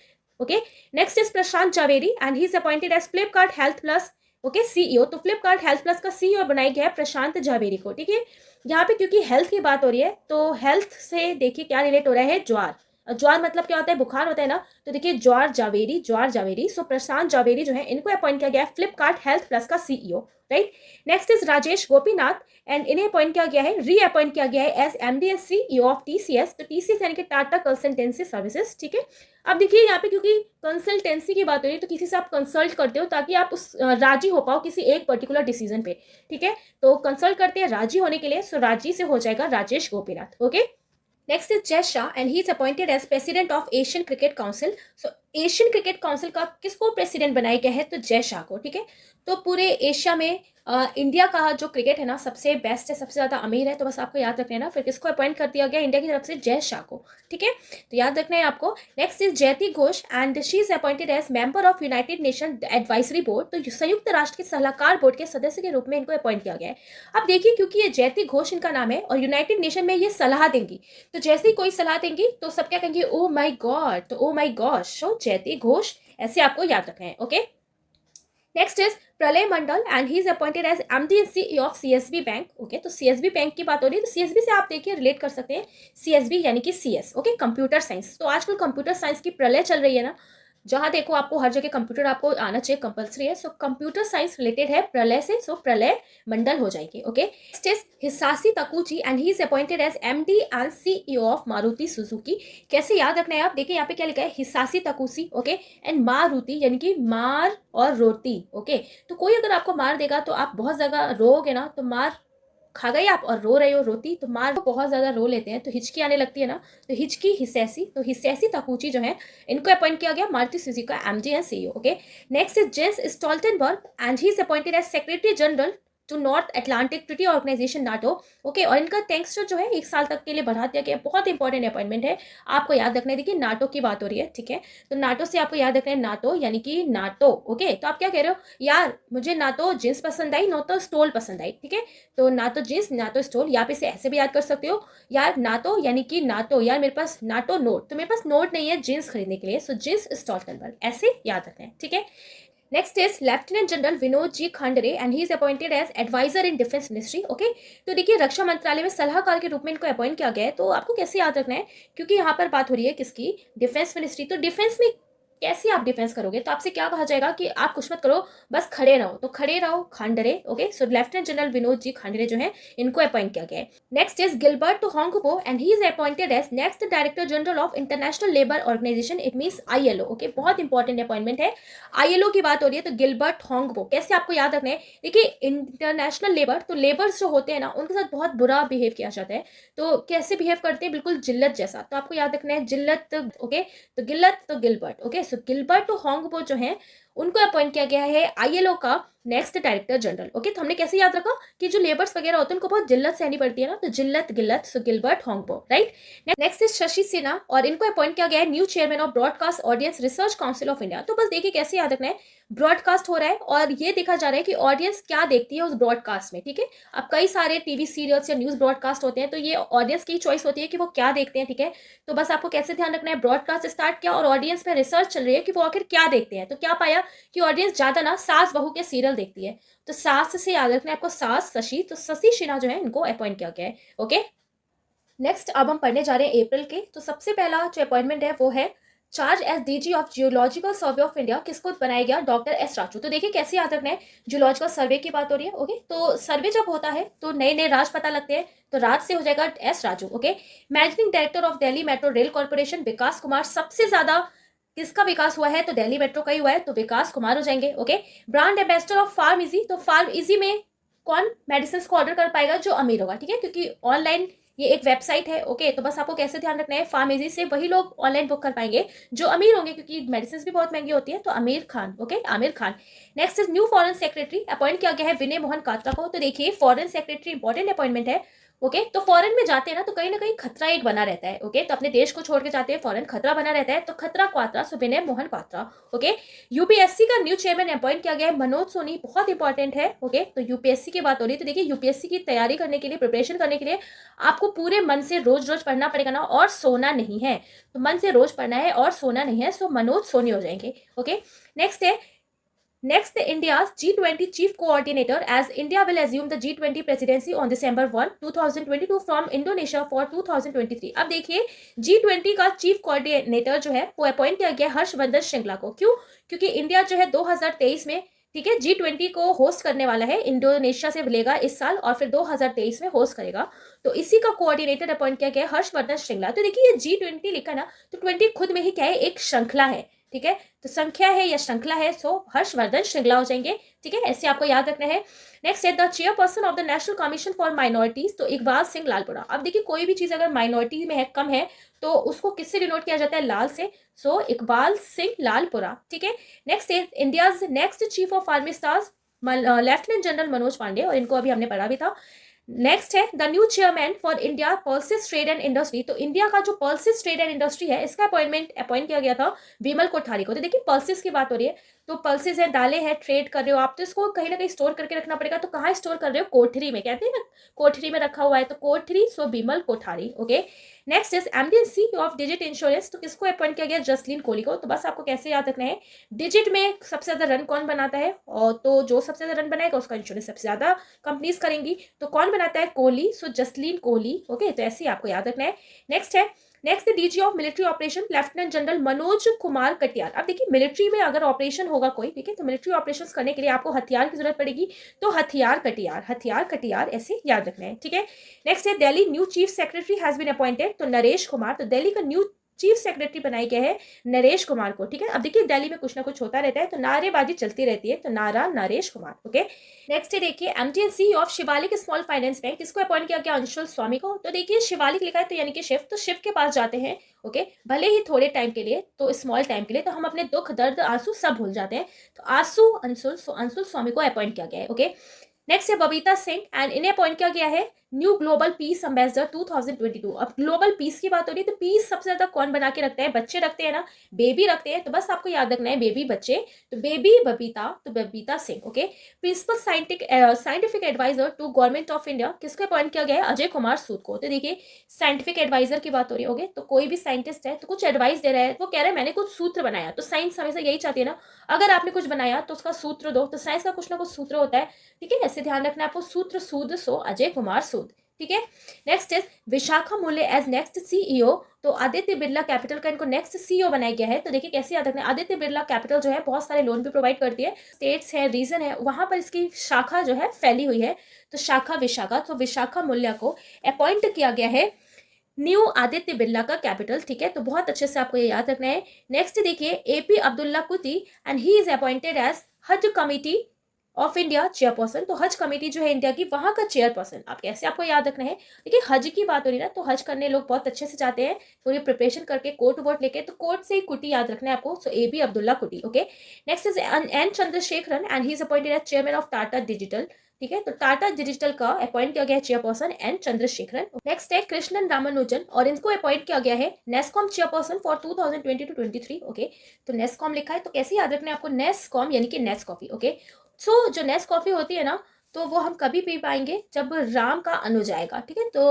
okay. Next is Prashant Jhaveri and he is appointed as Flipkart health plus, okay, CEO. तो फ्लिपकार्ट हेल्थ प्लस का सीईओ बनाया गया है प्रशांत जावेरी को, ठीक है। यहाँ पे क्योंकि हेल्थ की बात हो रही है, तो हेल्थ से देखिए क्या रिलेट हो रहा है, ज्वार। ज्वार मतलब क्या होता है, बुखार होता है ना, तो देखिए ज्वार जावेरी, सो प्रशांत जावेरी जो है, इनको अपॉइंट किया गया है फ्लिपकार्ट हेल्थ प्लस का CEO, right. Next is Rajesh Gopinath and इन्हें अपॉइंट किया गया है, री अपॉइंट किया गया है as MDs CEO of TCS. तो टीसीएस यानी कि टाटा कंसल्टेंसी सर्विसेज, ठीक है। अब देखिए यहाँ पे क्योंकि कंसल्टेंसी की बात हो रही है, तो किसी से आप कंसल्ट करते हो ताकि आप उस राजी हो पाओ किसी एक पर्टिकुलर डिसीजन पे, ठीक है। तो कंसल्ट करते हैं राजी होने के लिए, सो राजी से हो जाएगा Rajesh Gopinath, okay. Next is Jay Shah and he is appointed as president of Asian cricket council. So Asian cricket council का किसको प्रेसिडेंट बनाया गया है, तो जय शाह को, ठीक है। तो पूरे एशिया में इंडिया का जो क्रिकेट है ना, सबसे बेस्ट है, सबसे ज्यादा अमीर है, तो बस आपको याद रखना है ना, फिर किसको अपॉइंट कर दिया गया इंडिया की तरफ से, जय शाह को, ठीक है। तो याद रखना है आपको। Next is Jayati Ghosh and she is appointed as member of United Nation advisory board. तो संयुक्त राष्ट्र के सलाहकार बोर्ड के सदस्य के रूप में इनको अपॉइंट किया गया है। अब देखिए क्योंकि ये जयति घोष इनका नाम है और यूनाइटेड नेशन में ये सलाह देंगी, तो जैसे ही कोई सलाह देंगी तो सब क्या कहेंगे, ओ माई गॉड, तो ओ माई गॉश, सो जयति घोष, ऐसे आपको याद रखना है, okay. Next is Pralay Mandal and he is appointed as MD and CEO of CSB bank, okay. तो सीएसबी बैंक की बात हो रही है, तो सीएसबी से आप देखिए रिलेट कर सकते हैं सीएसबी यानी कि सीएस, ओके, कंप्यूटर साइंस। तो आजकल कंप्यूटर साइंस की प्रलय चल रही है ना, जहां देखो आपको हर जगह कंप्यूटर आपको आना चाहिए, कंपल्सरी है। सो कंप्यूटर साइंस रिलेटेड है प्रलय से, सो प्रलय मंडल हो जाएगी, okay. Next is Hisashi Takeuchi and he is appointed as MD and CEO of Maruti Suzuki. कैसे याद रखना है आप, देखिए यहाँ पे क्या लिखा है, हिसासी तकुची, ओके, एंड मारुति यानी कि मार और रोटी, ओके। तो कोई अगर आपको मार देगा तो आप बहुत ज्यादा रोगे ना, तो मार खा गए आप और रो रहे हो रोटी, तो मार बहुत ज्यादा रो लेते हैं तो हिचकी आने लगती है ना, तो हिचकी हिसैसी, तो हिसैसी तकुची जो है इनको अपॉइंट किया गया मारुति सुजुकी का MD and CEO, okay. Next is Jens Stoltenberg and he is appointed as secretary general to North Atlantic Treaty Organization NATO, okay. और इनका टेक्सचर जो है 1 साल तक के लिए बढ़ा दिया गया, बहुत इंपॉर्टेंट अपॉइंटमेंट है, आपको याद रखना है। देखिए नाटो की बात हो रही है, ठीक है, तो नाटो से आपको याद रखना है नाटो यानी कि नाटो, ओके। तो आप क्या कह रहे हो, यार मुझे ना तो जींस पसंद आई ना तो स्टोल पसंद आई, ठीक है, तो ना तो जींस ना तो स्टोल, यहाँ पे से ऐसे भी याद कर सकते हो, यार नाटो यानी कि नाटो, यार मेरे पास नाटो नोट, तो मेरे पास नोट नहीं है जींस खरीदने के लिए, सो जींस स्टोल्टनबर्ग, ऐसे याद रखना है, ठीक है। Next is lieutenant general Vinod G Khandare and he is appointed as adviser in defence ministry, okay. तो देखिए रक्षा मंत्रालय में सलाहकार के रूप में इनको अपॉइंट किया गया है, तो आपको कैसे याद रखना है, क्योंकि यहाँ पर बात हो रही है किसकी, डिफेंस मिनिस्ट्री। तो डिफेंस में कैसे आप डिफेंस करोगे? तो आपसे क्या कहा जाएगा कि आप कुछ मत करो, बस खड़े रहो। तो खड़े रहो Khandare, okay. So lieutenant general Vinod ji Khandare जो है, इनको अपॉइंट किया गया है। Next is Gilbert Houngbo and he is appointed as next director general of international labour organisation, it means ILO, okay. बहुत इंपॉर्टेंट अपॉइंटमेंट है। ILO की बात हो रही है, तो गिलबर्ट होंगपो कैसे आपको याद रखना है? देखिए, इंटरनेशनल लेबर, तो लेबर्स जो होते हैं ना, उनके साथ बहुत बुरा बिहेव किया जाता है। तो कैसे बिहेव करते हैं? बिल्कुल जिल्लत जैसा। तो आपको याद रखना है जिल्लत, ओके। तो गिल्लत तो गिलबर्ट, ओके। सो गिलबर्ट होंगपो जो है, उनको अपॉइंट किया गया है ILO का नेक्स्ट डायरेक्टर जनरल, ओके। तो हमने कैसे याद रखा कि जो लेबर्स वगैरह होते हैं उनको बहुत जिल्लत सहनी पड़ती है ना, तो जिल्लत गिल्लत, so Gilbert Houngbo, right. Next is Shashi Sinha, और इनको अपॉइंट किया गया है new chairman of broadcast audience research council of India. तो बस देखिए कैसे याद रखना है, ब्रॉडकास्ट हो रहा है और ये देखा जा रहा है कि ऑडियंस क्या देखती है उस ब्रॉडकास्ट में, ठीक है। अब कई सारे टीवी सीरियल्स या न्यूज ब्रॉडकास्ट होते हैं, तो ये ऑडियंस की चॉइस होती है कि वो क्या देखते हैं, ठीक है। तो बस आपको कैसे ध्यान रखना है, ब्रॉडकास्ट स्टार्ट किया और ऑडियंस पे रिसर्च चल रही है कि वो आखिर क्या देखते हैं। तो क्या पाया कि ऑडियंस ज्यादा ना सास बहू के सीरियल देखती है। तो सास से याद रखना है आपको, सास शशि, तो शशि सिन्हा जो है इनको अपॉइंट किया गया है, ओके। नेक्स्ट अब हम पढ़ने जा रहे हैं अप्रैल के। तो सबसे पहला जो अपॉइंटमेंट है वो है charge as DG of geological survey of India, किसको बनाया गया? Doctor S Raju. तो देखिए कैसे याद रखना है, जियोलॉजिकल सर्वे की बात हो रही है, ओके। तो सर्वे जब होता है तो नए नए राज पता लगते हैं, तो राज से हो जाएगा S Raju, okay. Managing director of Delhi metro rail corporation Vikas Kumar. सबसे ज्यादा किसका विकास हुआ है? तो दिल्ली मेट्रो का ही हुआ है, तो विकास कुमार हो जाएंगे, okay. Brand ambassador of PharmEasy, तो फार्म इजी में कौन मेडिसिन को ऑर्डर कर पाएगा? जो अमीर होगा, ठीक है, क्योंकि ऑनलाइन ये एक वेबसाइट है, ओके। तो बस आपको कैसे ध्यान रखना है, फार्मेसी से वही लोग ऑनलाइन बुक कर पाएंगे जो अमीर होंगे, क्योंकि मेडिसिन भी बहुत महंगी होती है। तो Aamir Khan, okay, Aamir Khan. Next is new foreign secretary, appoint किया गया है विनय मोहन कात्रा को। तो देखिए फॉरेन सेक्रेटरी इंपॉर्टेंट अपॉइंटमेंट है, ओके। तो फॉरेन में जाते हैं ना, तो कहीं ना कहीं खतरा एक बना रहता है, ओके। तो अपने देश को छोड़ के जाते हैं, फॉरेन खतरा बना रहता है, तो खतरा क्वात्रा, सो विनय मोहन क्वात्रा, ओके। UPSC का न्यू चेयरमैन अपॉइंट किया गया है मनोज सोनी, बहुत इंपॉर्टेंट है, ओके। तो UPSC की बात हो रही है, तो देखिए UPSC की तैयारी करने के लिए, प्रिपरेशन करने के लिए आपको पूरे मन से रोज रोज पढ़ना पड़ेगा ना, और सोना नहीं है। तो मन से रोज पढ़ना है और सोना नहीं है, सो मनोज सोनी हो जाएंगे, ओके। नेक्स्ट है Next, India's G20 chief coordinator, as India will assume the G20 presidency on December 1, 2022 from Indonesia for 2023। अब देखिए G20 का चीफ कोऑर्डिनेटर जो है वो अपॉइंट किया गया हर्षवर्धन श्रृंगला को। क्यों? क्योंकि इंडिया जो है 2023 में, ठीक है, G20 को होस्ट करने वाला है, इंडोनेशिया से लेगा इस साल और फिर 2023 में होस्ट करेगा। तो इसी का कोऑर्डिनेटर अपॉइंट किया गया हर्षवर्धन श्रृंगला। तो देखिए ये G20 लिखा ना, तो 20 खुद में ही क्या है? एक श्रृंखला है, ठीक है। तो संख्या है या श्रृंखला है, सो हर्षवर्धन श्रृंगला हो जाएंगे, ठीक है। ऐसे आपको याद रखना है। नेक्स्ट है the chairperson of the national commission for minorities, तो इकबाल सिंह लालपुरा। अब देखिए कोई भी चीज अगर माइनॉरिटी में है, कम है, तो उसको किससे डिनोट किया जाता है? लाल से, सो इकबाल सिंह लालपुरा, ठीक है। नेक्स्ट है India's next chief of army staff lieutenant general Manoj Pande, और इनको अभी हमने पढ़ा भी था। नेक्स्ट है the new chairman for India pulses trade and industry, तो इंडिया का जो पल्सिस ट्रेड एंड इंडस्ट्री है, इसका अपॉइंट किया गया था विमल कोठारी को। तो देखिए पल्सिस की बात हो रही है, तो पल्सिस है, दालें हैं, ट्रेड कर रहे हो आप, तो इसको कहीं ना कहीं स्टोर करके रखना पड़ेगा। तो कहाँ स्टोर कर रहे हो? कोठरी में, कहते हैं ना कोठरी में रखा हुआ है, तो कोठरी, so Vimal Kothari, okay. Next is MD of digit insurance, तो किसको अपॉइंट किया गया? जसलीन कोहली को। तो बस आपको कैसे याद रखना है, डिजिट में सबसे ज्यादा रन कौन बनाता है, और तो जो सबसे ज्यादा रन बनाएगा उसका इंश्योरेंस सबसे ज्यादा कंपनीज करेंगी। तो कौन बनाता है? कोहली, सो जसलीन कोहली, ओके। तो ऐसे ही आपको याद रखना है। Next DG of military operation lieutenant general Manoj Kumar Katiyar. अब देखिए मिलिट्री में अगर ऑपरेशन होगा कोई, ठीक है, तो मिलिट्री ऑपरेशंस करने के लिए आपको हथियार की जरूरत पड़ेगी, तो हथियार कटियार ऐसे याद रखना है, ठीक है। नेक्स्ट है Delhi new chief secretary has been appointed, तो नरेश कुमार। तो दिल्ली का न्यू चीफ सेक्रेटरी बनाया गया है नरेश कुमार को, ठीक है। अब देखिए दिल्ली में कुछ ना कुछ होता रहता है, तो नारेबाजी चलती रहती है, तो नारा नरेश कुमार, ओके। नेक्स्ट है देखिए MD of Shivalik small finance bank, किसको अपॉइंट किया गया? अंशुल स्वामी को। तो देखिए शिवालिक लिखा है, तो यानी कि शिव, तो शिव के पास जाते हैं, ओके, भले ही थोड़े टाइम के लिए, तो स्मॉल टाइम के लिए, तो हम अपने दुख दर्द आंसू सब भूल जाते हैं, तो आंसू अंशुल स्वामी को अपॉइंट किया गया है, ओके। नेक्स्ट है बबीता सिंह, एंड इन्हें अपॉइंट किया गया है न्यू ग्लोबल पीस एम्बेसडर 2022। अब ग्लोबल पीस की बात हो रही है, तो पीस सबसे ज्यादा कौन बना के रखता है? बच्चे रखते हैं ना, बेबी रखते हैं। तो बस आपको याद रखना है बेबी बच्चे, तो बेबी बबीता, तो Babita Singh, okay. Principal scientific adviser to government of India, किसको अपॉइंट किया गया है? अजय कुमार सूद को। तो देखिए साइंटिफिक एडवाइजर की बात हो रही है, ओके। तो कोई भी साइंटिस्ट है तो कुछ एडवाइस दे रहा है, वो कह रहा है मैंने कुछ सूत्र बनाया, तो साइंस हमेशा यही चाहती है ना, अगर आपने कुछ बनाया तो उसका सूत्र दो, तो साइंस का कुछ ना कुछ सूत्र होता है, ठीक है। ऐसे ध्यान रखना है आपको, सूत्र सूद, सो अजय कुमार सूद, ठीक है। नेक्स्ट इज विशाखा मूल्य एज नेक्स्ट सीईओ। तो आदित्य बिरला कैपिटल का इनको नेक्स्ट सीईओ बनाया गया है। तो देखिए कैसे याद रखना है, आदित्य बिरला कैपिटल जो है बहुत सारे लोन भी प्रोवाइड करती है, स्टेट्स है, रीजन है, वहां पर इसकी शाखा जो है फैली हुई है, तो शाखा विशाखा। तो विशाखा मूल्य को अपॉइंट किया गया है न्यू आदित्य बिरला का कैपिटल, ठीक है। तो बहुत अच्छे से आपको ये याद रखना है। नेक्स्ट देखिए AP Abdullah Kutty and he is appointed as Haj committee of India chairperson. तो हज कमेटी जो है इंडिया की, वहां का चेयरपर्सन। आप कैसे आपको याद रखना है, देखिए हज की बात हो रही है ना, तो हज करने लोग बहुत अच्छे से जाते हैं, पूरी प्रिपरेशन करके कोट वोट लेके, तो कोट से ही कुटी याद रखना है आपको। सो ए B Abdullah Kutty, okay. Next is N Chandrasekaran and he is appointed as chairman of Tata digital, ठीक है। तो टाटा डिजिटल का अपॉइंट किया गया है चेयरपर्सन एन चंद्रशेखरन। नेक्स्ट है कृष्णन रामानुजन और इनको अपॉइंट किया गया है नेस्कॉम चेयरपर्सन फॉर 2020-23, ओके। तो नेस्कॉम लिखा है, तो कैसे याद रखना है आपको, नेस्कॉम यानी कि नेस कॉफी, ओके। सो जो नेस कॉफी होती है ना, तो वो हम कभी पी पाएंगे जब राम का अनुज आएगा, ठीक है। तो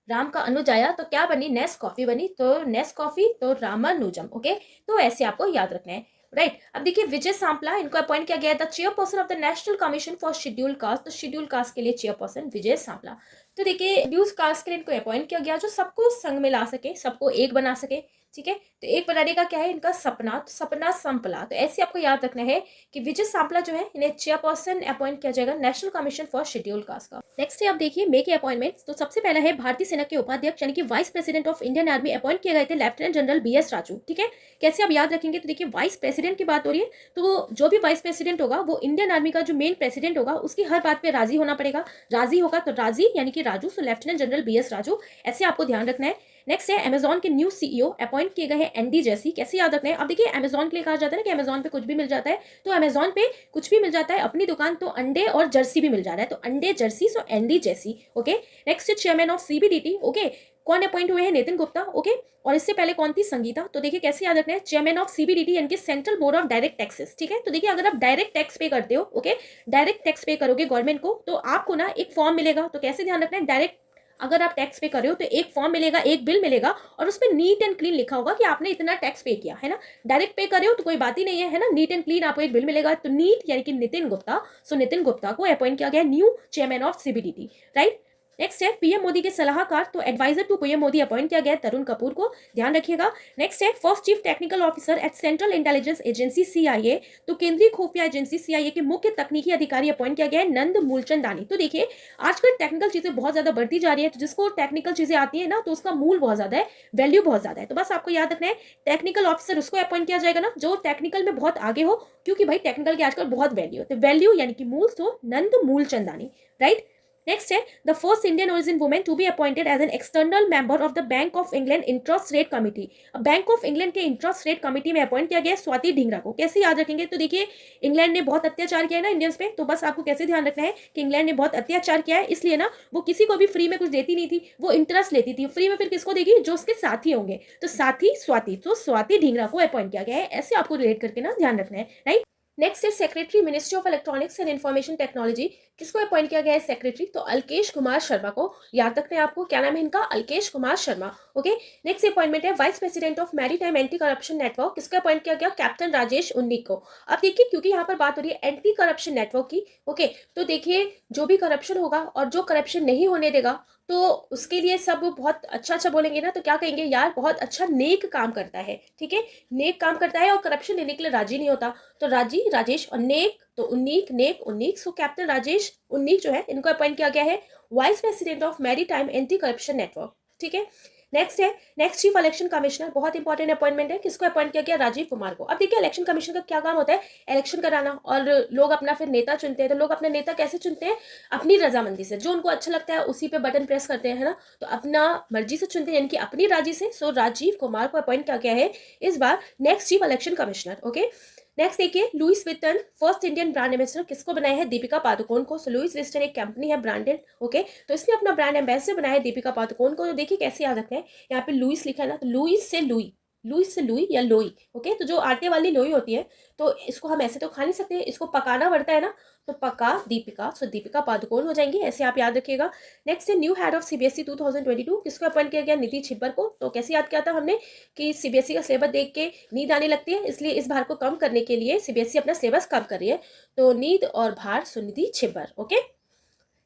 राम का अनुज आया तो क्या बनी, नेस कॉफी बनी, तो नेस कॉफी तो रामानुजम, ओके। तो ऐसे आपको याद रखना है, राइट। अब देखिए विजय सांपला, इनको अपॉइंट किया गया था chairperson of the national commission for schedule caste. तो शेड्यूल कास्ट के लिए चेयरपर्सन विजय सांपला। तो देखिए शेड्यूल कास्ट के लिए इनको अपॉइंट किया गया जो सबको संग में ला सके, सबको एक बना सके, ठीक है। तो एक बनाने का क्या है इनका सपना, तो सपना संपला। तो ऐसे आपको याद रखना है कि विजय सांपला जो है इन्हें चेयरपर्सन अपॉइंट किया जाएगा national commission for schedule caste का। नेक्स्ट है आप देखिए मे के अपॉइंटमेंट। तो सबसे पहला है भारतीय सेना के उपाध्यक्ष यानी कि vice president of Indian army appoint किए गए थे लेफ्टिनेंट जनरल BS राजू, ठीक है। कैसे आप याद रखेंगे, तो देखिए वाइस प्रेसिडेंट की बात हो रही है, तो जो भी वाइस प्रेसिडेंट होगा वो इंडियन आर्मी का जो मेन प्रेसिडेंट होगा उसकी हर बात पे राजी होना पड़ेगा। राजी होगा तो राजी यानी कि राजू, सो लेफ्टिनेंट जनरल BS राजू, ऐसे आपको ध्यान रखना है। नेक्स्ट है अमेजॉन के न्यू सीईओ अपॉइंट किए गए हैं एनडी जैसी। कैसे याद रखना है, अब देखिए अमेजॉन के लिए कहा जाता है ना कि अमेजॉन पे कुछ भी मिल जाता है, तो अमेजॉन पे कुछ भी मिल जाता है, अपनी दुकान तो अंडे और जर्सी भी मिल जा रहा है, तो अंडे जर्सी, सो एनडी जैसी, ओके। नेक्स्ट है चेयरमैन ऑफ CBDT, ओके। कौन अपॉइंट हुए हैं, नितिन गुप्ता, ओके। और इससे पहले कौन थी, संगीता। तो देखिए कैसे याद रखना है, चेयरमैन ऑफ CBDT यानी कि central board of direct taxes, ठीक है। तो देखिए अगर आप डायरेक्ट टैक्स पे करते हो, ओके, डायरेक्ट टैक्स पे करोगे गवर्नमेंट को, तो आपको ना एक फॉर्म मिलेगा। तो कैसे ध्यान रखना है, डायरेक्ट अगर आप टैक्स पे कर रहे हो तो एक फॉर्म मिलेगा, एक बिल मिलेगा, और उसमें नीट एंड क्लीन लिखा होगा कि आपने इतना टैक्स पे किया है ना। डायरेक्ट पे कर रहे हो तो कोई बात ही नहीं है ना, नीट एंड क्लीन आपको एक बिल मिलेगा। तो नीट यानी कि नितिन गुप्ता, सो नितिन गुप्ता को अपॉइंट किया गया new chairman of CBDT, right. Next है पीएम मोदी के सलाहकार, तो adviser to PM Modi appoint किया गया तरुण कपूर को, ध्यान रखिएगा। नेक्स्ट है first chief technical officer at central intelligence agency CIA, तो केंद्रीय खुफिया एजेंसी CIA के मुख्य तकनीकी अधिकारी अपॉइंट किया गया है नंद मूलचंदानी। तो देखिए आजकल टेक्निकल चीजें बहुत ज्यादा बढ़ती जा रही है, तो जिसको टेक्निकल चीजें आती है ना, तो उसका मूल बहुत ज्यादा है, वैल्यू बहुत ज्यादा है। तो बस आपको याद रखना है टेक्निकल ऑफिसर उसको अपॉइंट किया जाएगा ना जो टेक्निकल में बहुत आगे हो, क्योंकि भाई टेक्निकल की आजकल बहुत वैल्यू है, तो वैल्यू यानी कि मूल, तो नंद मूलचंदानी, राइट। नेक्स्ट है the first Indian origin women to be appointed as an external member of the bank of England interest rate committee. Bank of England के इंटरेस्ट रेट कमिटी में अपॉइंट किया गया स्वाति ढींगरा को। कैसे याद रखेंगे, तो देखिए इंग्लैंड ने बहुत अत्याचार किया है ना इंडियंस पे, तो बस आपको कैसे ध्यान रखना है कि इंग्लैंड ने बहुत अत्याचार किया है, इसलिए ना वो किसी को भी फ्री में कुछ देती नहीं थी, वो इंटरेस्ट लेती थी। फ्री में फिर किसको देगी, जो उसके साथी होंगे, तो साथी स्वाति, तो स्वाति ढींगरा को अपॉइंट किया गया है, ऐसे आपको रिलेट करके ना ध्यान रखना है, right. Next is secretary ministry of electronics and information technology, किसको अपॉइंट किया गया है सेक्रेटरी, तो अल्केश कुमार शर्मा को। याद रखना है आपको, क्या नाम है इनका, Alkesh Kumar Sharma, okay. Next appointment है vice president of maritime anti corruption network, किसको अपॉइंट किया गया, कैप्टन राजेश उन्नीक को। अब देखिए क्योंकि यहाँ पर बात हो रही है एंटी करप्शन नेटवर्क की, ओके, तो देखिए जो भी करप्शन होगा और जो करप्शन नहीं होने देगा, तो उसके लिए सब बहुत अच्छा अच्छा बोलेंगे ना, तो क्या कहेंगे, यार बहुत अच्छा नेक काम करता है, ठीक है, नेक काम करता है और करप्शन लेने के लिए राजी नहीं होता। तो राजी राजेश और नेक, तो उन्नीक, नेक उन्नीक, सो कैप्टन राजेश उन्नीक जो है इनको अपॉइंट किया गया है vice president of maritime anti corruption network, ठीक है। नेक्स्ट है नेक्स्ट चीफ इलेक्शन कमिश्नर, बहुत इंपॉर्टेंट अपॉइंटमेंट है, किसको अपॉइंट किया गया, राजीव कुमार को। अब देखिए इलेक्शन कमीशन का क्या काम होता है, इलेक्शन कराना, और लोग अपना फिर नेता चुनते हैं। तो लोग अपने नेता कैसे चुनते हैं, अपनी रजामंदी से, जो उनको अच्छा लगता है उसी पे बटन प्रेस करते हैं, है ना, तो अपना मर्जी से चुनते हैं, यानी कि अपनी राजी से। सो राजीव कुमार को अपॉइंट किया गया है इस बार next chief election commissioner, okay. Next देखिए Louis Vuitton first Indian brand ambassador, किसको बनाया है, दीपिका पादुकोण को। सो लुइस विटन एक कंपनी है ब्रांडेड, ओके, तो इसने अपना ब्रांड एम्बेसडर बनाया है दीपिका पादुकोण को। तो देखिए कैसे याद रखना है, यहाँ पे लुइस लिखा है ना, तो लुइस से लुई, लुइस से लुई या लोई, ओके। तो जो आटे वाली लोई होती है, तो इसको हम ऐसे तो खा नहीं सकते, इसको पकाना पड़ता है ना, तो पका दीपिका, सो दीपिका पादुकोण हो जाएंगी, ऐसे आप याद रखिएगा। नेक्स्ट है न्यू हेड ऑफ CBSE 2022, किसको अपॉइंट किया गया, निधि छिब्बर को। तो कैसे याद किया था हमने कि CBSE का सिलेबस देख के नींद आने लगती है, इसलिए इस भार को कम करने के लिए CBSE अपना सिलेबस कम कर रही है, तो नींद और भार, सो निधि छिब्बर, ओके।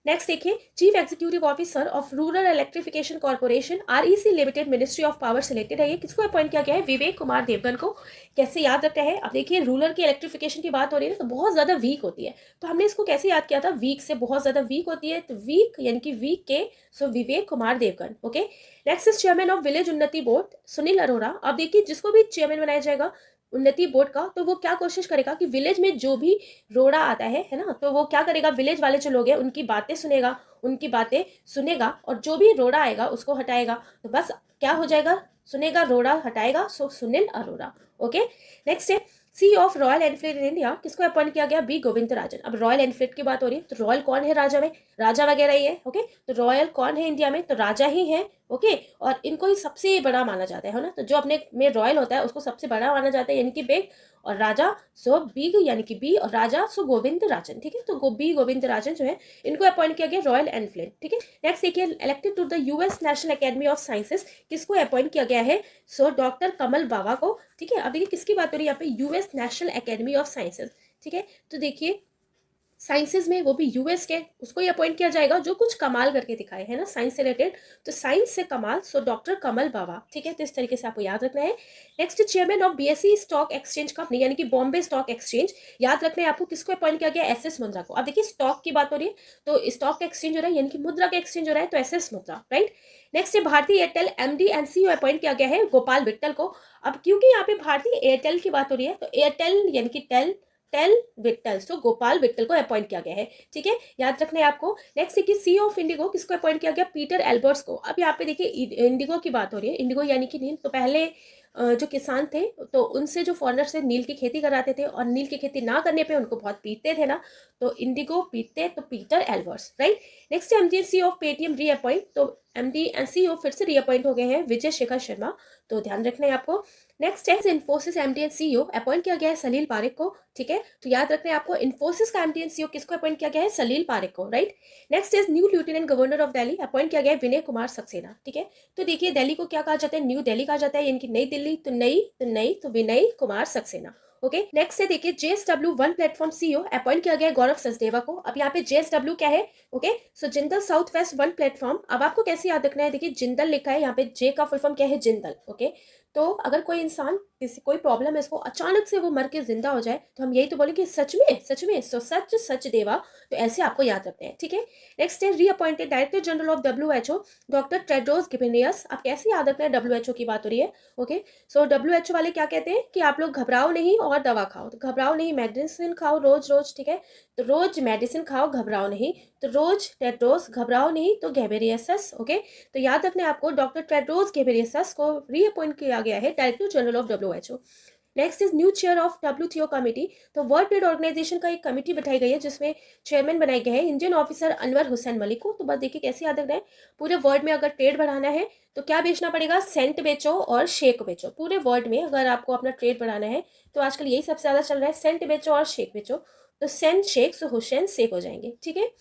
नेक्स्ट देखिए, chief executive officer of rural electrification corporation REC limited ministry of power selected है। ये किसको अपॉइंट किया गया है? विवेक कुमार देवगन को। कैसे याद रखते हैं? अब देखिए, रूरल की इलेक्ट्रिफिकेशन की बात हो रही है ना, तो बहुत ज्यादा वीक होती है, तो हमने इसको कैसे याद किया था? वीक से, बहुत ज्यादा वीक होती है, तो वीक यानी कि वीक के, so Vivek Kumar Devgan. Okay, next is chairman of village Unnati board Sunil Arora. अब देखिए, जिसको भी चेयरमैन बनाया जाएगा उन्नति बोर्ड का, तो वो क्या कोशिश करेगा कि विलेज में जो भी रोड़ा आता है ना, तो वो क्या करेगा? विलेज वाले जो लोग हैं उनकी बातें सुनेगा, उनकी बातें सुनेगा, और जो भी रोड़ा आएगा उसको हटाएगा। तो बस क्या हो जाएगा? सुनेगा, रोड़ा हटाएगा, सो सुनील अरोड़ा। ओके, नेक्स्ट है CEO of royal Enfield in India. किसको अपॉइंट किया गया? बी गोविंदराजन। अब रॉयल एनफील्ड की बात हो रही है, तो रॉयल कौन है? राजा में, राजा वगैरह ही है। ओके, तो रॉयल कौन है इंडिया में? तो राजा ही है। ओके, और इनको ही सबसे बड़ा माना जाता है ना, तो जो अपने में रॉयल होता है उसको सबसे बड़ा माना जाता है, यानी कि बिग, और राजा सो बी यानी कि बी, और राजा सो गोविंदराजन। ठीक है, तो बी गोविंदराजन जो है, इनको अपॉइंट किया गया रॉयल एनफील्ड। ठीक है, नेक्स्ट देखिए, elected to the US national academy of sciences. किसको अपॉइंट किया गया है? सो डॉक्टर कमल बाबा को। ठीक है, अब देखिए किसकी बात हो रही है यहाँ पे? US national academy of sciences. ठीक है, तो देखिए साइंसेज में, वो भी US के, उसको ही अपॉइंट किया जाएगा जो कुछ कमाल करके दिखाए है ना साइंस से रिलेटेड, तो साइंस से कमाल, सो डॉक्टर कमल बाबा। ठीक है, तो इस तरीके से आपको याद रखना है। Next, chairman of BSE stock exchange company, यानी कि बॉम्बे स्टॉक एक्सचेंज। याद रखना है आपको, किसको अपॉइंट किया गया? SS मुद्रा को। अब देखिए, स्टॉक की बात हो रही है, तो स्टॉक एक्सचेंज हो रहा है, यानी कि मुद्रा का एक्सचेंज हो रहा है, तो SS मुद्रा, राइट। नेक्स्ट है Bharti Airtel MD and CEO appoint किया गया है गोपाल विट्टल को। अब क्योंकि यहाँ पे भारतीय एयरटेल की बात हो रही है, तो एयरटेल यानी कि टेल विट्टल, सो गोपाल विट्टल को अपॉइंट किया गया है। ठीक है, याद रखना है आपको। नेक्स्ट देखिए, CEO ऑफ इंडिगो, किसको अपॉइंट किया गया? पीटर एल्बर्ट्स को। अब यहाँ पे देखिए, इंडिगो की बात हो रही है, इंडिगो यानी कि नील। तो पहले जो किसान थे, तो उनसे जो फॉरनर से नील की खेती कराते थे, और नील की खेती ना करने पे उनको बहुत पीटते थे ना, तो इंडिगो पीटते, तो पीटर एल्बर्ट्स, राइट। नेक्स्ट है MD CEO of Paytm reappoint. तो MD एंड CEO फिर से रीअपॉइंट हो गए हैं विजय शेखर शर्मा, तो ध्यान रखना है आपको। नेक्स्ट है Infosys MD and CEO appoint किया गया है सलील पारेख को। ठीक है, तो याद रखना है आपको, इन्फोसिस का MD एंड CEO किसको अपॉइंट किया गया है? सलील पारेख को, right. Next is new lieutenant governor of Delhi appoint किया गया है विनय कुमार सक्सेना। ठीक है, तो देखिए, दिल्ली को क्या कहा जाता है? न्यू दिल्ली कहा जाता है, यानी कि नई दिल्ली, तो नई तो विनय कुमार सक्सेना। ओके, नेक्स्ट है देखिए, JSW one platform CEO appoint किया गया है गौरव सचदेवा को। अब यहाँ पे JSW क्या है? Okay, so Jindal south west one platform. अब आपको कैसे याद रखना है? देखिए, जिंदल लिखा है यहाँ पे, J का फुल फॉर्म क्या है? जिंदल। ओके, तो अगर कोई इंसान, किसी कोई प्रॉब्लम है इसको, अचानक से वो मर के जिंदा हो जाए, तो हम यही तो बोलेंगे सच में, सो सच देवा। तो ऐसे आपको याद रखते हैं। ठीक है, नेक्स्ट है reappointed director general of WHO doctor Tedros Ghebreyesus. आप कैसे याद रखना है? WHO की बात हो रही है। ओके, सो WHO वाले क्या कहते हैं कि आप लोग घबराओ नहीं और दवा खाओ। तो घबराओ नहीं, मेडिसिन खाओ रोज। ठीक है, तो रोज मेडिसिन खाओ, घबराओ नहीं, तो रोज टेड्रोस, घबराओ नहीं तो घेब्रेयेसस। ओके, तो याद रखना है आपको, डॉक्टर टेड्रोस घेब्रेयेसस को रीअपॉइंट किया गया है director general of WHO। Next is new chair of WTO committee. तो वर्ल्ड ट्रेड ऑर्गेनाइजेशन का एक कमेटी बैठाई गई है, जिसमें चेयरमैन बनाए गए हैं इंडियन ऑफिसर अनवर हुसैन मलिक को। तो बस देखिए कैसे याद रखना है, पूरे वर्ल्ड में अगर ट्रेड बढ़ाना है तो क्या बेचना पड़ेगा? सेंट बेचो और शेक बेचो। पूरे वर्ल्ड में अगर आपको अपना ट्रेड बढ़ाना है, तो आजकल यही सबसे ज्यादा चल रहा है, सेंट बेचो और शेक बेचो। तो सेंट शेक, सो हुसैन शेक हो जाएंगे। ठीक है,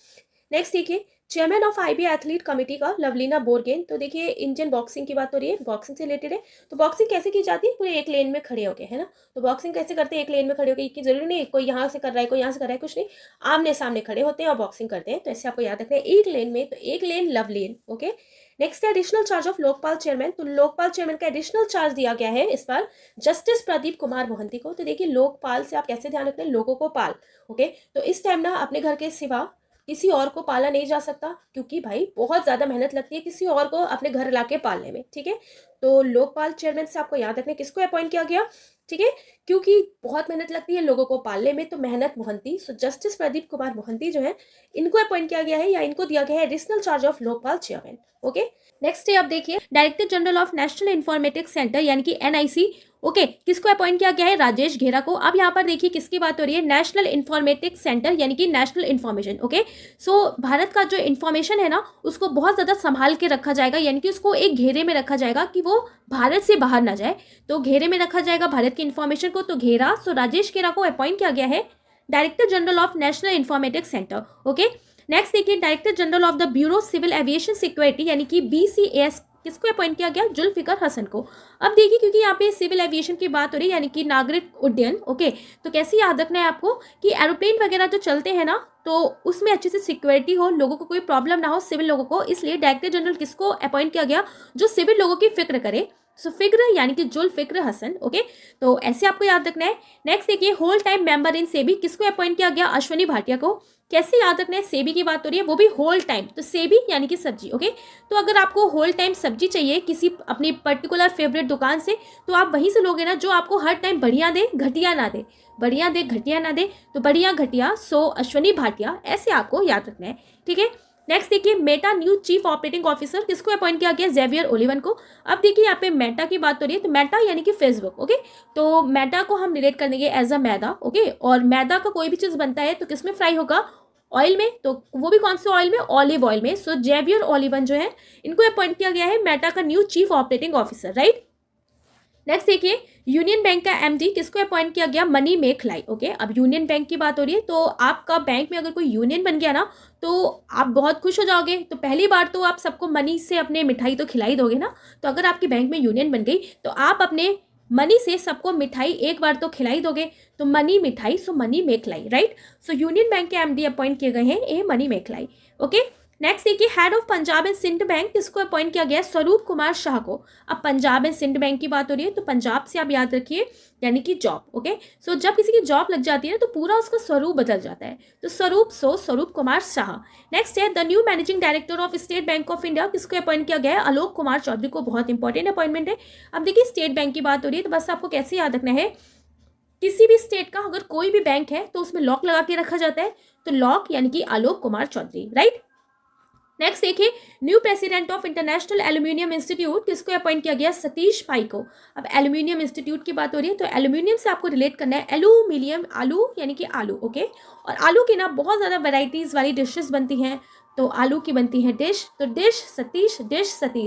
नेक्स्ट देखिए, chairman of IB athlete committee का लवलीना बोरगेन। तो देखिए, इंडियन बॉक्सिंग की बात हो रही है, बॉक्सिंग से रिलेटेड है। तो बॉक्सिंग कैसे की जाती है? पूरे एक लेन में खड़े होके, है ना। तो बॉक्सिंग कैसे करते हैं? एक लेन में खड़े होके, जरूरी नहीं कोई यहाँ से कर रहा है, कोई यहाँ से कर रहा है, कुछ नहीं, आमने सामने खड़े होते हैं और बॉक्सिंग करते हैं। तो ऐसे आपको याद रखना है, एक लेन में, तो एक लेन लव लेन। ओके, नेक्स्ट है additional charge of Lokpal chairman. तो लोकपाल चेयरमैन का एडिशनल चार्ज दिया गया है इस बार जस्टिस प्रदीप कुमार मोहंती को। तो देखिए, लोकपाल से आप कैसे ध्यान रखते हैं? लोगों को पाल। ओके, तो इस टाइम ना अपने घर के सिवा किसी और को पाला नहीं जा सकता, क्योंकि भाई बहुत ज्यादा मेहनत लगती है किसी और को अपने घर लाके पालने में। ठीक है, तो लोकपाल चेयरमैन से आपको याद रखना किसको अपॉइंट किया गया। ठीक है, क्योंकि बहुत मेहनत लगती है लोगों को पालने में, तो मेहनत मोहंती, सो जस्टिस प्रदीप कुमार मोहंती जो है, इनको अपॉइंट किया गया है, या इनको दिया गया है additional charge of Lokpal chairman. Okay, next है, अब देखिए, director general of national informatics centre यानी कि NIC। ओके, किसको अपॉइंट किया गया है? राजेश घेरा को। अब यहाँ पर देखिए किसकी बात हो रही है? नेशनल इंफॉर्मेटिक्स सेंटर यानी कि नेशनल इंफॉर्मेशन। ओके, सो भारत का जो इंफॉर्मेशन है ना, उसको बहुत ज्यादा संभाल के रखा जाएगा, यानी कि उसको एक घेरे में रखा जाएगा कि वो भारत से बाहर ना जाए। तो घेरे में रखा जाएगा भारत की इंफॉर्मेशन को, तो घेरा, सो राजेश घेरा को अपॉइंट किया गया है director general of national informatics centre. Okay, next देखिए, director general of the bureau civil aviation security यानी कि BCAS किसको अपॉइंट किया गया, जुल्फिकर हसन को। अब देखिए क्योंकि यहाँ पे सिविल एविएशन की बात हो रही है यानी कि नागरिक उड्डयन, ओके, तो कैसे याद रखना है आपको कि एरोप्लेन वगैरह जो चलते हैं ना तो उसमें अच्छे से सिक्योरिटी हो, लोगों को कोई प्रॉब्लम ना हो, सिविल लोगों को, इसलिए डायरेक्टर जनरल किसको अपॉइंट किया गया, जो सिविल लोगों की फिक्र करे, सो फिक्र यानी कि जुल्फिकर हसन, ओके, तो ऐसे आपको याद रखना है। नेक्स्ट देखिए whole time member in SEBI किसको अपॉइंट किया गया, अश्वनी भाटिया को। कैसे याद रखना है, सेबी की बात हो रही है वो भी होल टाइम, तो सेबी यानी कि सब्जी, ओके, तो अगर आपको होल टाइम सब्जी चाहिए किसी अपनी पर्टिकुलर फेवरेट दुकान से तो आप वहीं से लोगे ना जो आपको हर टाइम बढ़िया दे घटिया ना दे, बढ़िया दे घटिया ना दे, तो बढ़िया घटिया, सो अश्वनी भाटिया, ऐसे आपको याद रखना है, ठीक है। नेक्स्ट देखिए Meta new chief operating officer किसको अपॉइंट किया गया, जेवियर ओलिवन को। अब देखिए यहाँ पे मेटा की बात हो रही है, तो मेटा यानी कि फेसबुक, ओके, तो मेटा को हम रिलेट कर देंगे एज अ मैदा, ओके, और मैदा का कोई भी चीज़ बनता है तो किसमें फ्राई होगा, ऑयल में, तो वो भी कौन से ऑयल में, ऑलिव ऑयल में। सो जेवियर ओलिवन जो है इनको अपॉइंट किया गया है मेटा का new chief operating officer, right. Next देखिए यूनियन बैंक का एमडी किसको अपॉइंट किया गया, मनी मेघलाई, ओके। अब यूनियन बैंक की बात हो रही है तो आपका बैंक में अगर कोई यूनियन बन गया ना तो आप बहुत खुश हो जाओगे, तो पहली बार तो आप सबको मनी से अपने मिठाई तो खिलाई दोगे ना, तो अगर आपकी बैंक में यूनियन बन गई तो आप अपने मनी से सबको मिठाई एक बार तो खिलाई दोगे, तो मनी मिठाई, so Mani Meghalai, right. So union bank के एमडी अपॉइंट किए गए हैं A Mani Meghalai, okay. Next देखिए head of Punjab and Sindh bank किसको अपॉइंट किया गया है, स्वरूप कुमार शाह को। अब पंजाब एंड सिंध बैंक की बात हो रही है तो पंजाब से आप याद रखिए यानी कि जॉब, ओके, सो जब किसी की जॉब लग जाती है तो पूरा उसका स्वरूप बदल जाता है, तो स्वरूप कुमार शाह। नेक्स्ट है the new managing director of state bank of India किसको अपॉइंट किया गया है, आलोक कुमार चौधरी को, बहुत इंपॉर्टेंट अपॉइंटमेंट है। अब देखिए स्टेट बैंक की बात हो रही है तो बस आपको कैसे याद रखना है, किसी भी स्टेट का अगर कोई भी बैंक है तो उसमें लॉक लगा के रखा जाता है, तो लॉक यानी कि आलोक कुमार चौधरी, राइट। नेक्स्ट देखिए new president of international aluminium institute किसको अपॉइंट किया गया, सतीश पाई को। अब एल्यूमिनियम इंस्टीट्यूट की बात हो रही है तो एल्यूमिनियम से आपको रिलेट करना है एल्यूमिनियम, आलू यानी कि आलू, ओके, और आलू की ना बहुत ज़्यादा वैरायटीज़ वाली डिशेस बनती हैं, तो आलू की बनती है डिश, तो डिश सतीश,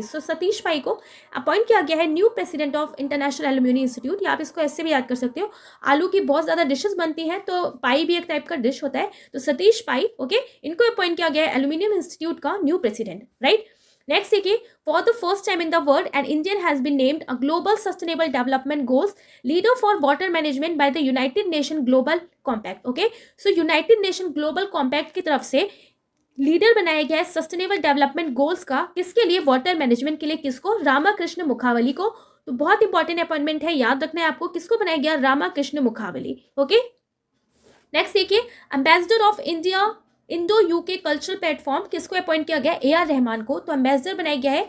सो सतीश पाई को अपॉइंट किया गया है new president of international aluminium institute, या आप इसको ऐसे भी याद कर सकते हो, आलू की बहुत ज़्यादा डिशेस बनती हैं तो पाई भी एक टाइप का डिश होता है, तो सतीश पाई, ओके, इनको अपॉइंट किया गया है एल्यूमिनियम इंस्टीट्यूट का न्यू प्रेसिडेंट, राइट। नेक्स्ट देखिए for the first time in the world an Indian has been named a global sustainable development goals leader for water management by the united nation global compact, okay, so united nation global compact की तरफ से लीडर बनाया गया है सस्टेनेबल डेवलपमेंट गोल्स का, किसके लिए, वाटर मैनेजमेंट के लिए, किसको, रामाकृष्ण मुखावली को, तो बहुत इंपॉर्टेंट अपॉइंटमेंट है, याद रखना है आपको, किसको बनाया गया, रामाकृष्ण मुखावली, ओके। नेक्स्ट देखिए ambassador of India Indo UK cultural platform किसको अपॉइंट किया गया, ए आर रहमान को, तो एम्बेसडर बनाया गया है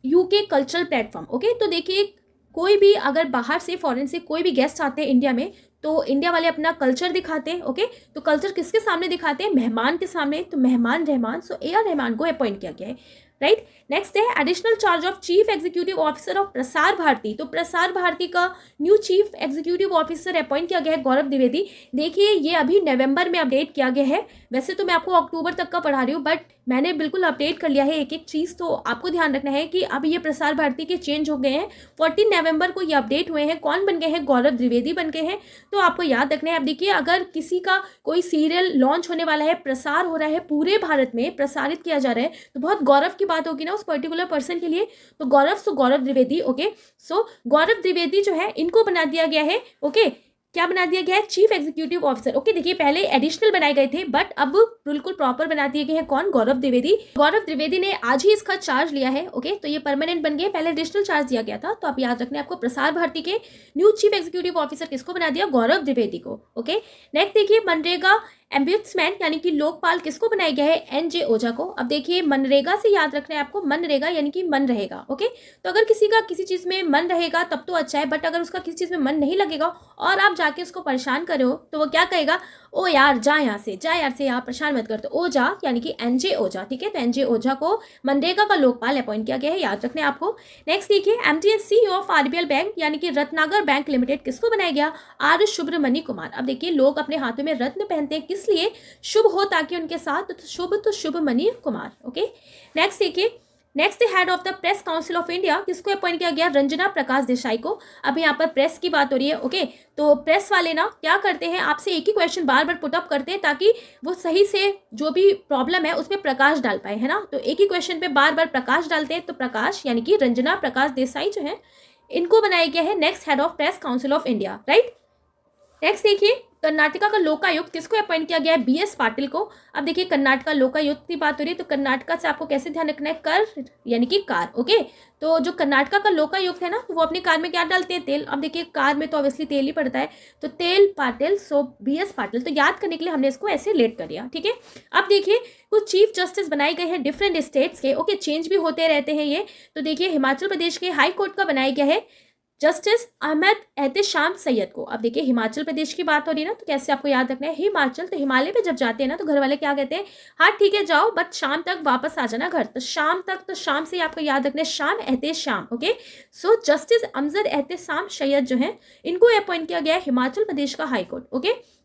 यूके कल्चरल प्लेटफॉर्म, ओके। तो देखिए कोई भी अगर बाहर से फॉरेन से कोई भी गेस्ट आते हैं इंडिया में तो इंडिया वाले अपना कल्चर दिखाते हैं, ओके, तो कल्चर किसके सामने दिखाते हैं, मेहमान के सामने, तो मेहमान Rahman, so A R Rahman को अपॉइंट किया गया है, राइट। नेक्स्ट है additional charge of chief executive officer of Prasar Bharati, तो प्रसार भारती का new chief executive officer appoint किया गया है गौरव द्विवेदी। देखिए ये अभी नवंबर में अपडेट किया गया है, वैसे तो मैं आपको अक्टूबर तक का पढ़ा रही हूँ बट मैंने बिल्कुल अपडेट कर लिया है एक एक चीज़, तो आपको ध्यान रखना है कि अब ये प्रसार भारती के चेंज हो गए हैं, 14 नवंबर को ये अपडेट हुए हैं, कौन बन गए हैं, गौरव द्विवेदी बन गए हैं, तो आपको याद रखना है। अब देखिए अगर किसी का कोई सीरियल लॉन्च होने वाला है, प्रसार हो रहा है, पूरे भारत में प्रसारित किया जा रहा है, तो बहुत गौरव की बात होगी ना उस पर्टिकुलर पर्सन के लिए, तो गौरव द्विवेदी, ओके, सो गौरव द्विवेदी जो है इनको बना दिया गया है, ओके, क्या बना दिया गया है, चीफ एग्जीक्यूटिव ऑफिसर, ओके। देखिए पहले एडिशनल बनाए गए थे बट अब बिल्कुल प्रॉपर बना दिए गए हैं, कौन, गौरव द्विवेदी ने आज ही इसका चार्ज लिया है, ओके, तो ये परमानेंट बन गए, पहले एडिशनल चार्ज दिया गया था, तो आप याद रखना है आपको प्रसार भारती के न्यू चीफ एग्जीक्यूटिव ऑफिसर किसको बना दिया, गौरव द्विवेदी को, ओके। नेक्स्ट देखिए मनरेगा एम्ब्यूट्समैन यानी कि लोकपाल किसको बनाया गया है, एन.जे. ओझा को। अब देखिए मनरेगा से याद रखना है आपको, मनरेगा यानी कि मन रहेगा, ओके, तो अगर किसी का किसी चीज़ में मन रहेगा तब तो अच्छा है, बट अगर उसका किसी चीज़ में मन नहीं लगेगा और आप जाके उसको परेशान करे हो तो वो क्या कहेगा, ओ यार जा यहाँ से, जा यार से, यहाँ परेशान मत कर, तो ओझा यानी कि एन.जे. ओझा, ठीक है, तो एन.जे. ओझा को मनरेगा का लोकपाल अपॉइंट किया गया है, याद रखना है आपको। नेक्स्ट देखिए MD and CEO of RBL bank यानी कि रत्नागर बैंक लिमिटेड किसको बनाया गया, आर सुब्रमण्य कुमार। अब देखिए लोग अपने हाथों में रत्न पहनते हैं किस लिए, शुभ हो ताकि उनके साथ, तो शुभ मणि कुमार, ओके। नेक्स्ट देखिए next head of the press council of India, किसको अपॉइंट किया गया? रंजना प्रकाश देसाई को। अब यहाँ पर प्रेस की बात हो रही है, ओके। तो प्रेस वाले ना क्या करते हैं, आपसे एक ही क्वेश्चन बार बार पुटअप करते हैं ताकि वो सही से जो भी प्रॉब्लम है उसमें प्रकाश डाल पाए, है ना। तो एक ही क्वेश्चन पे बार बार प्रकाश डालते हैं, तो प्रकाश यानी कि रंजना प्रकाश देसाई जो है, इनको बनाया गया है next head of press council of India, right. Next देखिए, कर्नाटका का लोकायुक्त किसको अपॉइंट किया गया है? बीएस पाटिल को। अब देखिए कर्नाटका लोकायुक्त की बात हो रही है, तो कर्नाटका से आपको कैसे ध्यान रखना है? कर यानी कि कार, ओके। तो जो कर्नाटका का लोकायुक्त है ना, वो अपनी कार में क्या डालते हैं? तेल। अब देखिए कार में तो ऑब्वियसली तेल ही पड़ता है, तो तेल पाटिल, सो बीएस पाटिल। तो याद करने के लिए हमने इसको ऐसे लेट कर दिया, ठीक है। अब देखिए कुछ चीफ जस्टिस बनाए गए हैं डिफरेंट स्टेट्स के, ओके। चेंज भी होते रहते हैं ये। तो देखिए हिमाचल प्रदेश के हाई कोर्ट का बनाया गया है जस्टिस अहमद एहतेशाम सैयद को। अब देखिए हिमाचल प्रदेश की बात हो रही है ना, तो कैसे आपको याद रखना है? हिमाचल, तो हिमालय पे जब जाते हैं ना, तो घर वाले क्या कहते हैं? हाँ ठीक है जाओ, बट शाम तक वापस आ जाना घर। तो शाम तक, तो शाम से आपको याद रखना है शाम एहतेशाम, ओके। सो जस्टिस अमजद एहतेशाम सैयद जो है, इनको अपॉइंट किया गया है हिमाचल प्रदेश का हाई कोर्ट, ओके।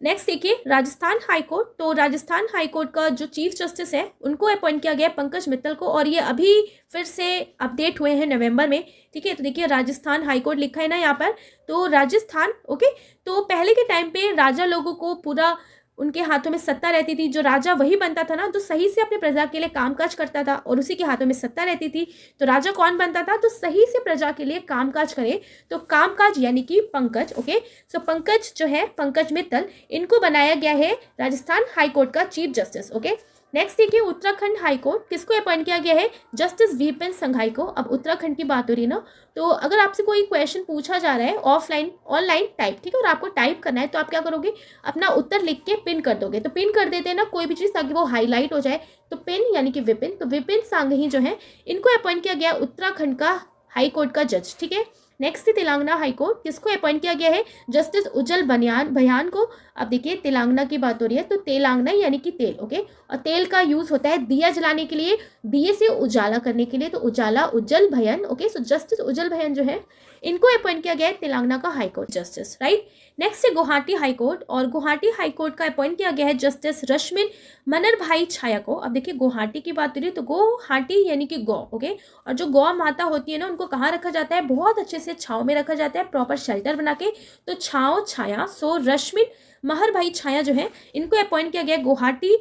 नेक्स्ट देखिए राजस्थान हाई कोर्ट। तो राजस्थान हाई कोर्ट का जो चीफ जस्टिस है, उनको अपॉइंट किया गया है पंकज मित्तल को, और ये अभी फिर से अपडेट हुए हैं नवंबर में, ठीक है। तो देखिए राजस्थान हाई कोर्ट लिखा है ना यहाँ पर, तो राजस्थान, ओके। तो पहले के टाइम पे राजा लोगों को पूरा उनके हाथों में सत्ता रहती थी। जो राजा वही बनता था ना, जो सही से अपने प्रजा के लिए कामकाज करता था और उसी के हाथों में सत्ता रहती थी। तो राजा कौन बनता था? तो सही से प्रजा के लिए कामकाज करे, तो कामकाज यानी कि पंकज, ओके। सो पंकज जो है, पंकज मित्तल, इनको बनाया गया है राजस्थान हाई कोर्ट का चीफ जस्टिस, ओके। नेक्स्ट देखिए उत्तराखंड हाई कोर्ट, किसको अपॉइंट किया गया है? जस्टिस वीपन संघाई को। अब उत्तराखंड की बात हो रही है ना, तो अगर आपसे कोई क्वेश्चन पूछा जा रहा है ऑफलाइन ऑनलाइन टाइप, ठीक है, और आपको टाइप करना है, तो आप क्या करोगे? अपना उत्तर लिख के पिन कर दोगे। तो पिन कर देते हैं ना कोई भी चीज़, ताकि वो हाईलाइट हो जाए। तो पिन यानी कि विपिन, तो विपिन सांघी जो है, इनको अपॉइंट किया गया उत्तराखंड का हाई कोर्ट का जज, ठीक है। नेक्स्ट तेलंगाना हाई कोर्ट, किसको अपॉइंट किया गया है? जस्टिस उज्जल भयान को। अब देखिए तेलंगाना की बात हो रही है, तो तेलंगाना यानी कि तेल, ओके। और तेल का यूज होता है दिया जलाने के लिए, दिए से उजाला करने के लिए, तो उजाला उज्जल भयन, ओके। सो जस्टिस उज्जल भयन जो है, इनको अपॉइंट किया गया है तेलंगाना का high court justice, right. Next है गुवाहाटी हाई कोर्ट, और गुवाहाटी हाई कोर्ट का अपॉइंट किया गया है जस्टिस रश्मिन मनर भाई छाया को। अब देखिए गुवाहाटी की बात हो रही है, तो गुवाहाटी यानी कि गौ, ओके। और जो गौ माता होती है ना, उनको कहाँ रखा जाता है? बहुत अच्छे से छाँव में रखा जाता है, प्रॉपर शेल्टर बना के। तो छाँव छाया, सो रश्मिन महर भाई छाया जो है, इनको अपॉइंट किया गया गुवाहाटी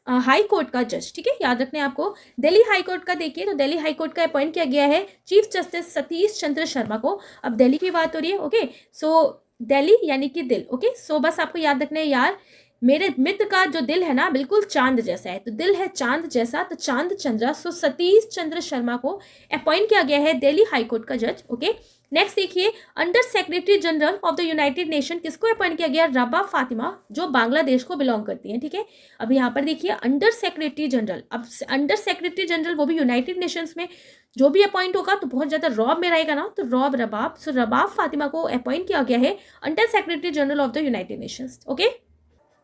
हाई कोर्ट का जज, ठीक है, याद रखने आपको। दिल्ली हाई कोर्ट का देखिए, तो दिल्ली हाई कोर्ट का अपॉइंट किया गया है चीफ जस्टिस सतीश चंद्र शर्मा को। अब दिल्ली की बात हो रही है, ओके। सो दिल्ली यानी कि दिल, ओके। सो बस आपको याद रखना है यार, मेरे मित्र का जो दिल है ना, बिल्कुल चांद जैसा है। तो दिल है चांद जैसा, तो चांद चंद्रा। सो सतीश चंद्र शर्मा को अपॉइंट किया गया है दिल्ली हाई कोर्ट का जज, ओके। नेक्स्ट देखिए under secretary general of the united nation, किसको अपॉइंट किया गया? रबा फातिमा, जो बांग्लादेश को बिलोंग करती है, ठीक है। अब यहाँ पर देखिए अंडर सेक्रेटरी जनरल, अब अंडर सेक्रेटरी जनरल वो भी यूनाइटेड नेशंस में जो भी अपॉइंट होगा, तो बहुत ज़्यादा रॉब में रहेगा ना, तो रॉब रबाब। सो रबाब फातिमा को अपॉइंट किया गया है under secretary general of the United Nations, okay.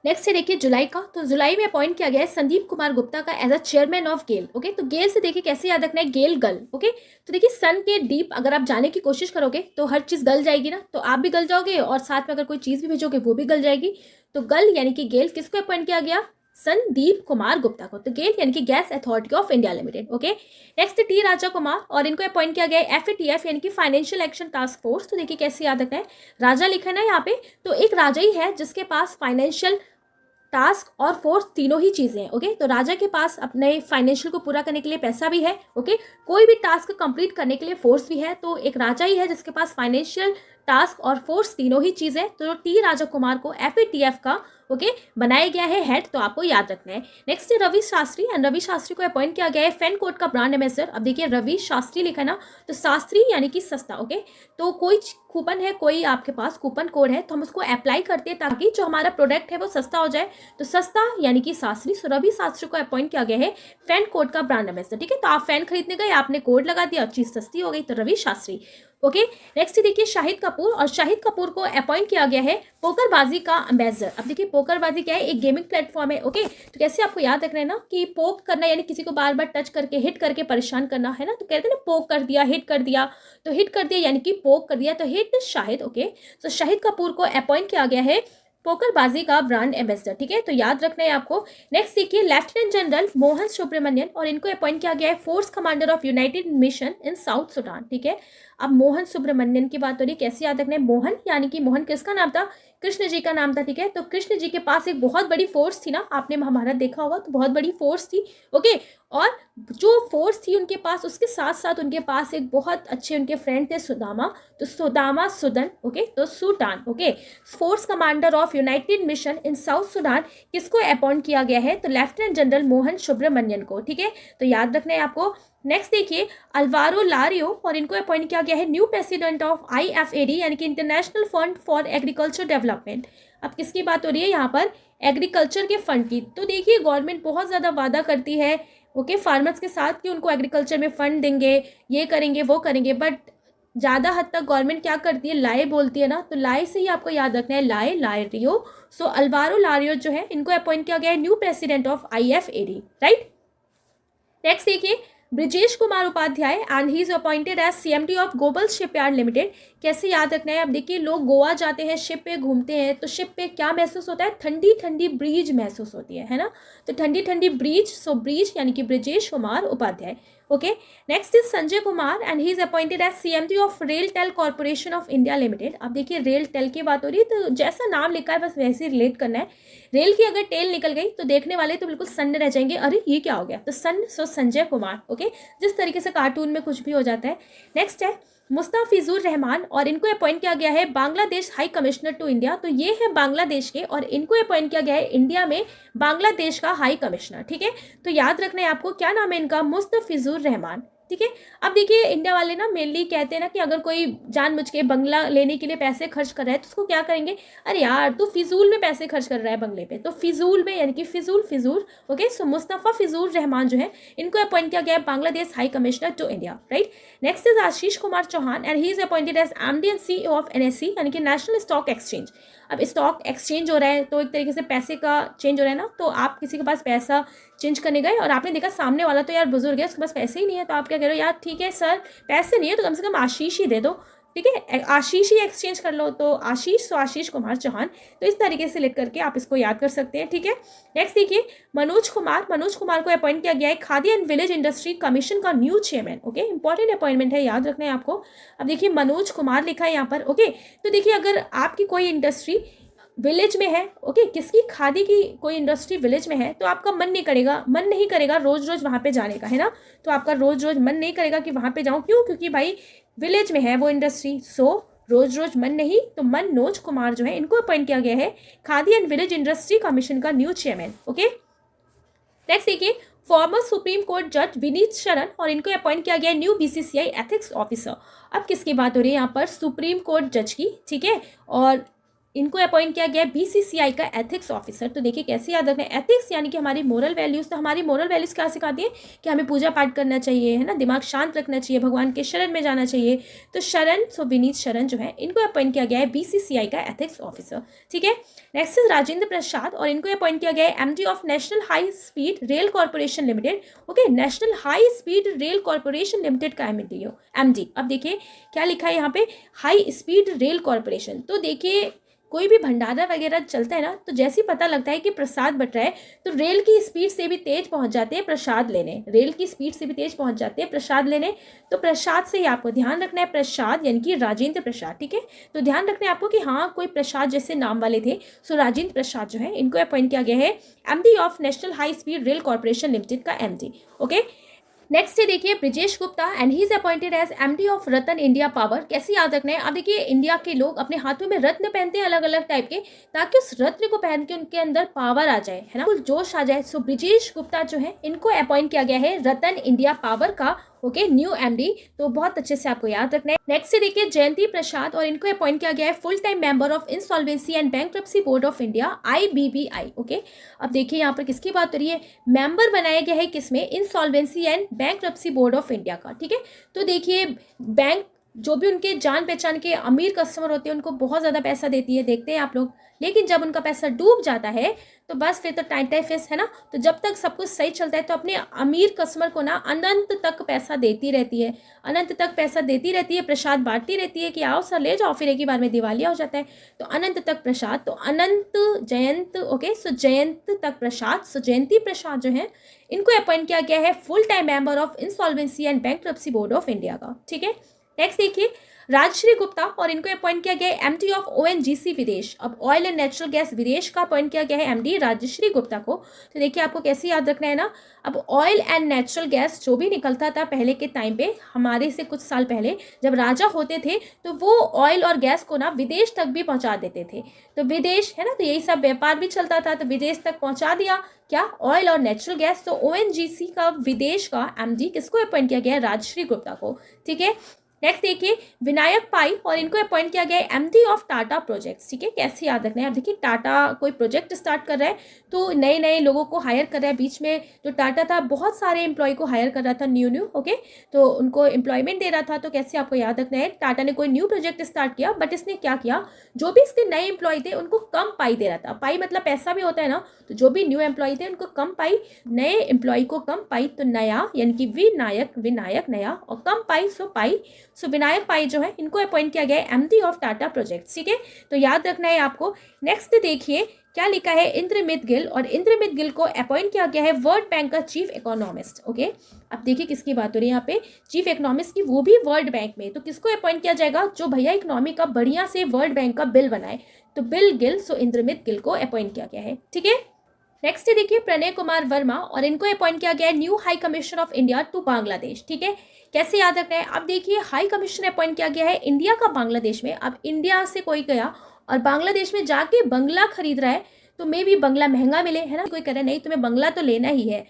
Next है देखिए जुलाई का, तो जुलाई में अपॉइंट किया गया है संदीप कुमार गुप्ता का as a chairman of GAIL, okay. तो गेल से देखिए कैसे याद रखना है, गेल गल, ओके। तो देखिए सन के डीप अगर आप जाने की कोशिश करोगे, तो हर चीज़ गल जाएगी ना, तो आप भी गल जाओगे, और साथ में अगर कोई चीज़ भी भेजोगे वो भी गल जाएगी। तो गल यानी कि गेल, किसको अपॉइंट किया गया? संदीप कुमार गुप्ता को। तो गेल यानी कि gas authority of India limited, okay. Next T Raja Kumar, और इनको अपॉइंट किया गया है FATF यानी कि फाइनेंशियल एक्शन टास्क फोर्स। तो देखिए कैसे याद रखना है, राजा लिखा है ना यहाँ पे, तो एक राजा ही है जिसके पास फाइनेंशियल टास्क और फोर्स तीनों ही चीजें हैं, ओके। तो राजा के पास अपने फाइनेंशियल को पूरा करने के लिए पैसा भी है, ओके। कोई भी टास्क कंप्लीट करने के लिए फोर्स भी है, तो एक राजा ही है जिसके पास फाइनेंशियल टास्क और फोर्स तीनों ही चीज है। तो टी राजा कुमार को FATF का, ओके, बनाया गया है हेड, तो आपको याद रखना है। नेक्स्ट है रवि शास्त्री, एंड रवि शास्त्री को अपॉइंट किया गया है फैन कोड का ब्रांड एम्बेसडर। अब देखिए रवि शास्त्री लिखा है ना, तो शास्त्री यानी कि सस्ता, ओके। तो कोई कूपन है, कोई आपके पास कूपन कोड है, तो हम उसको अप्लाई करते हैं ताकि जो हमारा प्रोडक्ट है वो सस्ता हो जाए। तो सस्ता यानी कि शास्त्री, सो रवि शास्त्री को अपॉइंट किया गया है फैन कोड का ब्रांड एम्बेसडर, ठीक है। तो आप फैन खरीदने गए, आपने कोड लगा दिया, चीज सस्ती हो गई, तो रवि शास्त्री, ओके। नेक्स्ट देखिए शाहिद कपूर, और शाहिद कपूर को अपॉइंट किया गया है पोकरबाजी का एम्बेसडर। अब देखिए पोकरबाजी क्या है? एक गेमिंग प्लेटफॉर्म है, ओके। तो कैसे आपको याद रखना है ना, कि पोक करना यानी किसी को बार बार टच करके हिट करके परेशान करना, है ना। तो कहते हैं ना पोक कर दिया, हिट कर दिया, तो हिट कर दिया यानी कि पोक कर दिया, तो हिट शाहिद, ओके। तो शाहिद कपूर को अपॉइंट किया गया है पोकरबाजी का ब्रांड एम्बेसडर, ठीक है, तो याद रखना है आपको। नेक्स्ट देखिए लेफ्टिनेंट जनरल मोहन सुब्रमण्यन और इनको अपॉइंट किया गया है force commander of United mission in south Sudan, ठीक है। अब मोहन सुब्रमण्यन की बात हो रही है, कैसे याद रखना है, मोहन यानी कि मोहन किसका नाम था, कृष्ण जी का नाम था, ठीक है। तो कृष्ण जी के पास एक बहुत बड़ी फोर्स थी ना, आपने महाभारत देखा होगा, तो बहुत बड़ी फोर्स थी, ओके। और जो फोर्स थी उनके पास, उसके साथ साथ उनके पास एक बहुत अच्छे उनके फ्रेंड थे सुदामा, तो सुदामा सुदन, ओके, तो Sudan, okay. Force commander of United mission in south Sudan किसको अपॉइंट किया गया है, तो लेफ्टिनेंट जनरल मोहन सुब्रमण्यन को, ठीक है, तो याद रखना है आपको। नेक्स्ट देखिए अल्वारो लारियो और इनको अपॉइंट किया गया है न्यू प्रेसिडेंट ऑफ IFAD यानी कि international fund for agriculture development. अब किसकी बात हो रही है यहाँ पर, एग्रीकल्चर के फंड की। तो देखिए गवर्नमेंट बहुत ज़्यादा वादा करती है, ओके, फार्मर्स के साथ कि उनको एग्रीकल्चर में फंड देंगे, ये करेंगे वो करेंगे, बट ज़्यादा हद तक गवर्नमेंट क्या करती है, लाए बोलती है ना, तो लाए से ही आपको याद रखना है, लाए लारियो। सो अल्वारो लारियो जो है इनको अपॉइंट किया गया है new president of IFAD, right. Next देखिए Brijesh Kumar Upadhyay and he is appointed as CMD of global shipyard limited. कैसे याद रखना है, अब देखिए लोग गोवा जाते हैं, शिप पे घूमते हैं, तो शिप पे क्या महसूस होता है, ठंडी ठंडी ब्रीज महसूस होती है ना, तो ठंडी ठंडी ब्रीज, सो ब्रीज यानी कि Brijesh Kumar Upadhyay, okay. Next is Sanjay Kumar and he is appointed as CMD of RailTel corporation of India limited. अब देखिए रेल टेल की बात हो रही है, तो जैसा नाम लिखा है बस वैसे ही रिलेट करना है। रेल की अगर टेल निकल गई तो देखने वाले तो बिल्कुल सन्न रह जाएंगे, अरे ये क्या हो गया, तो सन, सो संजय कुमार, ओके, जिस तरीके से कार्टून में कुछ भी हो जाता है। नेक्स्ट है मुस्ताफिजुर रहमान और इनको अपॉइंट किया गया है Bangladesh high commissioner to India. तो ये है बांग्लादेश के और इनको अपॉइंट किया गया है इंडिया में बांग्लादेश का हाई कमिश्नर, ठीक है। तो याद रखना है आपको, क्या नाम है इनका, मुस्ताफिजुर रहमान, ठीक है। अब देखिए इंडिया वाले ना मेनली कहते हैं ना कि अगर कोई जानबूझ के बंगला लेने के लिए पैसे खर्च कर रहा है तो उसको क्या करेंगे, अरे यार तू फिजूल में पैसे खर्च कर रहा है बंगले पे, तो फिजूल में यानी कि फिजूल, ओके। सो मुस्तफ़ा फिजूर रहमान जो है इनको अपॉइंट किया गया है Bangladesh high commissioner to India, right. Next is Ashish Kumar Chauhan and he is appointed as MD and CEO of NSE यानी कि नेशनल स्टॉक एक्सचेंज। अब स्टॉक एक्सचेंज हो रहा है तो एक तरीके से पैसे का चेंज हो रहा है ना, तो आप किसी के पास पैसा चेंज करने गए और आपने देखा सामने वाला तो यार बुजुर्ग है, उसके पास पैसे ही नहीं है, तो आप क्या कह रहे हो, यार ठीक है सर पैसे नहीं है तो कम से कम आशीष ही दे दो, ठीक है, आशीष ही एक्सचेंज कर लो, तो आशीष, तो आशीष कुमार चौहान, तो इस तरीके से लिख करके आप इसको याद कर सकते हैं, ठीक है। नेक्स्ट देखिए मनोज कुमार को अपॉइंट किया गया है Khadi and village industry commission का new chairman, okay, important appointment है, याद रखना है आपको। अब देखिए मनोज कुमार लिखा है यहाँ पर, ओके। तो देखिए अगर आपकी कोई इंडस्ट्री विलेज में है, ओके, किसकी, खादी की कोई इंडस्ट्री विलेज में है, तो आपका मन नहीं करेगा रोज रोज वहाँ पे जाने का, है ना, तो आपका रोज रोज मन नहीं करेगा कि वहाँ पे जाऊँ, क्यों, क्योंकि भाई विलेज में है वो इंडस्ट्री, सो रोज रोज मन नहीं, तो मनोज कुमार जो है इनको अपॉइंट किया गया है Khadi and village industry commission का न्यू चेयरमैन, ओके। नेक्स्ट देखिए फॉर्मर सुप्रीम कोर्ट जज विनीत शरण और इनको अपॉइंट किया गया है न्यू BCCI एथिक्स ऑफिसर। अब किसकी बात हो रही है यहाँ पर, सुप्रीम कोर्ट जज की, ठीक है, और इनको अपॉइंट किया गया है BCCI का एथिक्स ऑफिसर। तो देखिए कैसे याद रखना है, एथिक्स यानी कि हमारी मोरल वैल्यूज़, तो हमारी मोरल वैल्यूज़ क्या सिखाती है कि हमें पूजा पाठ करना चाहिए, है ना, दिमाग शांत रखना चाहिए, भगवान के शरण में जाना चाहिए, तो शरण, सो विनीत शरण जो है इनको अपॉइंट किया गया है BCCI का एथिक्स ऑफिसर, ठीक है। नेक्स्ट इज राजेंद्र प्रसाद और इनको अपॉइंट किया गया है MD of national high speed rail corporation limited, okay, national high speed rail corporation limited का MD। अब देखिए क्या लिखा है यहाँ पे, हाई स्पीड रेल कॉर्पोरेशन। तो देखिए कोई भी भंडारा वगैरह चलता है ना, तो जैसे ही पता लगता है कि प्रसाद बट रहा है तो रेल की स्पीड से भी तेज पहुंच जाते हैं प्रसाद लेने, रेल की स्पीड से भी तेज पहुंच जाते हैं प्रसाद लेने, तो प्रसाद से ही आपको ध्यान रखना है, प्रसाद यानी कि राजेंद्र प्रसाद, ठीक है। तो ध्यान रखना है आपको कि हाँ कोई प्रसाद जैसे नाम वाले थे, सो राजेंद्र प्रसाद जो है इनको अपॉइंट किया गया है MD of national high speed rail corporation limited का MD, ओके। नेक्स्ट है देखिए Brijesh Gupta and he is appointed as MD of Ratan India power. कैसे याद रखना है, अब देखिए इंडिया के लोग अपने हाथों में रत्न पहनते हैं अलग अलग टाइप के, ताकि उस रत्न को पहन के उनके अंदर पावर आ जाए, है ना, कुछ जोश आ जाए। सो ब्रिजेश गुप्ता जो है इनको अपॉइंट किया गया है रतन इंडिया पावर का, ओके, न्यू MD, तो बहुत अच्छे से आपको याद रखना है। नेक्स्ट से देखिए जयंती प्रसाद और इनको अपॉइंट किया गया है full time member of insolvency and bankruptcy board of India IBBI, okay. अब देखिए यहाँ पर किसकी बात हो रही है, मेंबर बनाया गया है किसमें, insolvency and bankruptcy board of India का, ठीक है। तो देखिए बैंक जो भी उनके जान पहचान के अमीर कस्टमर होते हैं उनको बहुत ज़्यादा पैसा देती है, देखते हैं आप लोग। लेकिन जब उनका पैसा डूब जाता है तो बस फिर तो टाइम फेस है ना। तो जब तक सब कुछ सही चलता है तो अपने अमीर कस्टमर को ना अनंत तक पैसा देती रहती है, अनंत तक पैसा देती रहती है, प्रसाद बांटती रहती है कि आओ सर ले जाओ, फिर एक ही बार में दिवालिया हो जाता है। तो अनंत तक प्रसाद, तो अनंत जयंत, ओके, सो जयंत तक प्रसाद, सो जयंती प्रसाद जो है इनको अपॉइंट किया गया है full time member of insolvency and bankruptcy board of India का। ठीक है, नेक्स्ट देखिए राजश्री गुप्ता, और इनको अपॉइंट किया गया है एमडी ऑफ ओएनजीसी विदेश। अब ऑयल एंड नेचुरल गैस विदेश का अपॉइंट किया गया है एमडी राजश्री गुप्ता को। तो देखिए आपको कैसे याद रखना है ना, अब ऑयल एंड नेचुरल गैस जो भी निकलता था पहले के टाइम पे, हमारे से कुछ साल पहले जब राजा होते थे, तो वो ऑयल और गैस को ना विदेश तक भी पहुंचा देते थे। तो विदेश है ना, तो यही सब व्यापार भी चलता था, तो विदेश तक पहुंचा दिया क्या, ऑयल और नेचुरल गैस। तो ओएनजीसी का विदेश का एमडी किसको अपॉइंट किया गया है, राजश्री गुप्ता को। ठीक है, नेक्स्ट देखिए विनायक पाई, और इनको अपॉइंट किया गया है एमडी ऑफ टाटा प्रोजेक्ट्स। ठीक है, कैसे याद रखना है, अब देखिए टाटा कोई प्रोजेक्ट स्टार्ट कर रहा है तो नए नए लोगों को हायर कर रहा है। बीच में जो टाटा था बहुत सारे एम्प्लॉय को हायर कर रहा था, न्यू, ओके, तो उनको एम्प्लॉयमेंट दे रहा था। तो कैसे आपको याद रखना है, टाटा ने कोई न्यू प्रोजेक्ट स्टार्ट किया, बट इसने क्या किया, जो भी इसके नए एम्प्लॉय थे उनको कम पाई दे रहा था। पाई मतलब पैसा भी होता है ना, तो जो भी न्यू एम्प्लॉय थे उनको कम पाई, नए एम्प्लॉय को कम पाई, तो नया यानी कि विनायक, विनायक नया, और कम पाई सो पाई, सो विनायक पाई जो है इनको अपॉइंट किया गया है एमडी ऑफ टाटा प्रोजेक्ट्स। ठीक है, तो याद रखना है आपको। नेक्स्ट देखिए क्या लिखा है, इंद्रमित गिल, और इंद्रमित गिल को अपॉइंट किया गया है वर्ल्ड बैंक का चीफ इकोनॉमिस्ट। ओके, अब देखिए किसकी बात हो रही है यहाँ पे, चीफ इकोनॉमिस्ट की, वो भी वर्ल्ड बैंक में। तो किसको अपॉइंट किया जाएगा, जो भैया इकोनॉमी का बढ़िया से वर्ल्ड बैंक का बिल बनाए, तो बिल गिल, सो इंद्रमित गिल को अपॉइंट किया गया है। ठीक है, नेक्स्ट देखिए प्रणय कुमार वर्मा, और इनको अपॉइंट किया गया है new high commissioner of India to Bangladesh. ठीक है, कैसे याद रखना है, अब देखिए हाई कमिश्नर अपॉइंट किया गया है इंडिया का बांग्लादेश में। अब इंडिया से कोई गया और बांग्लादेश में जाके बंगला खरीद रहा है, तो मे भी बंगला महंगा मिले, है ना, कोई कह रहा है नहीं तुम्हें बंगला तो लेना ही है,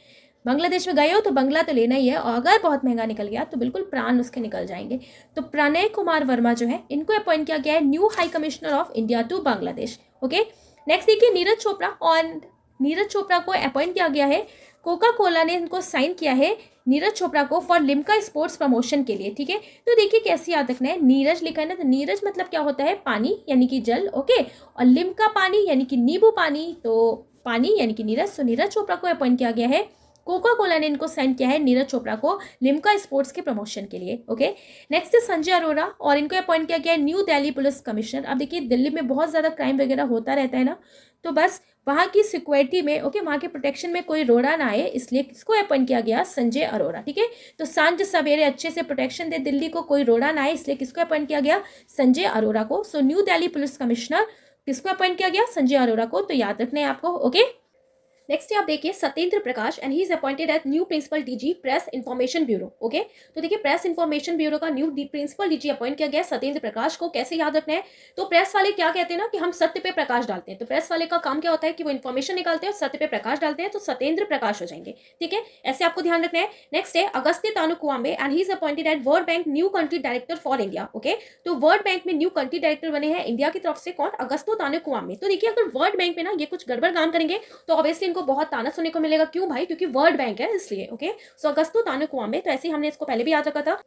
बांग्लादेश में गए हो तो बंगला तो लेना ही है, और अगर बहुत महंगा निकल गया तो बिल्कुल प्राण उसके निकल जाएंगे। तो प्रणय कुमार वर्मा जो है इनको अपॉइंट किया गया है new high commissioner of India to Bangladesh. Okay, next देखिए नीरज चोपड़ा, और नीरज चोपड़ा को अपॉइंट किया गया है, कोका कोला ने इनको साइन किया है नीरज चोपड़ा को फॉर लिम्का स्पोर्ट्स प्रमोशन के लिए। ठीक है, तो देखिए कैसे याद रखना है, नीरज लिखा है ना, तो नीरज मतलब क्या होता है, पानी यानी कि जल, ओके, और लिम्का पानी यानी कि नींबू पानी, तो पानी यानी कि नीरज। तो नीरज चोपड़ा को अपॉइंट किया गया है, कोका कोला ने इनको सेंड किया है नीरज चोपड़ा को लिम्का स्पोर्ट्स के प्रमोशन के लिए। ओके, नेक्स्ट है संजय अरोरा, और इनको अपॉइंट किया गया है न्यू दिल्ली पुलिस कमिश्नर। अब देखिए दिल्ली में बहुत ज़्यादा क्राइम वगैरह होता रहता है ना, तो बस वहाँ की सिक्योरिटी में, ओके, वहाँ के प्रोटेक्शन में कोई रोड़ा ना आए, इसलिए किसको अपॉइंट किया गया, संजय अरोरा। ठीक है, तो सांझ सवेरे अच्छे से प्रोटेक्शन दे दिल्ली को, कोई रोड़ा ना आए, इसलिए किसको अपॉइंट किया गया, संजय अरोरा को। So new Delhi police commissioner किसको अपॉइंट किया गया, संजय अरोरा को। तो याद रखना है आपको। ओके, नेक्स्ट आप देखिए Satyendra Prakash, and he is appointed as new principal DG press information bureau. Okay, तो देखिए प्रेस इन्फॉर्मेशन ब्यूरो का न्यू प्रिंसिपल डीजी अपॉइंट किया गया सत्येंद्र प्रकाश को। कैसे याद रखना है, तो प्रेस वाले क्या कहते हैं ना कि हम सत्य पे प्रकाश डालते हैं, तो प्रेस वाले का काम क्या होता है कि वो इन्फॉर्मेशन निकालते हैं और सत्य पे प्रकाश डालते हैं, तो सत्येंद्र प्रकाश हो जाएंगे। ठीक है, ऐसे आपको ध्यान रखना है। नेक्स्ट है Auguste Tano Kouame, and he is appointed at world bank new country director for India. Okay, तो वर्ल्ड बैंक में न्यू कंट्री डायरेक्टर बने हैं इंडिया की तरफ से, कौन, अगस्त्य तानुकुआम्बे। तो देखिए अगर वर्ल्ड बैंक में ना ये कुछ गड़बड़ काम करेंगे तो ऑब्वियसली इनको बहुत ताना सुनने को मिलेगा। क्यों भाई, क्योंकि वर्ल्ड बैंक है इसलिए। ओके, सो अगस्त्य तानुकुआम्बे, तो ऐसे ही हमने इसको पहले भी याद रखा था।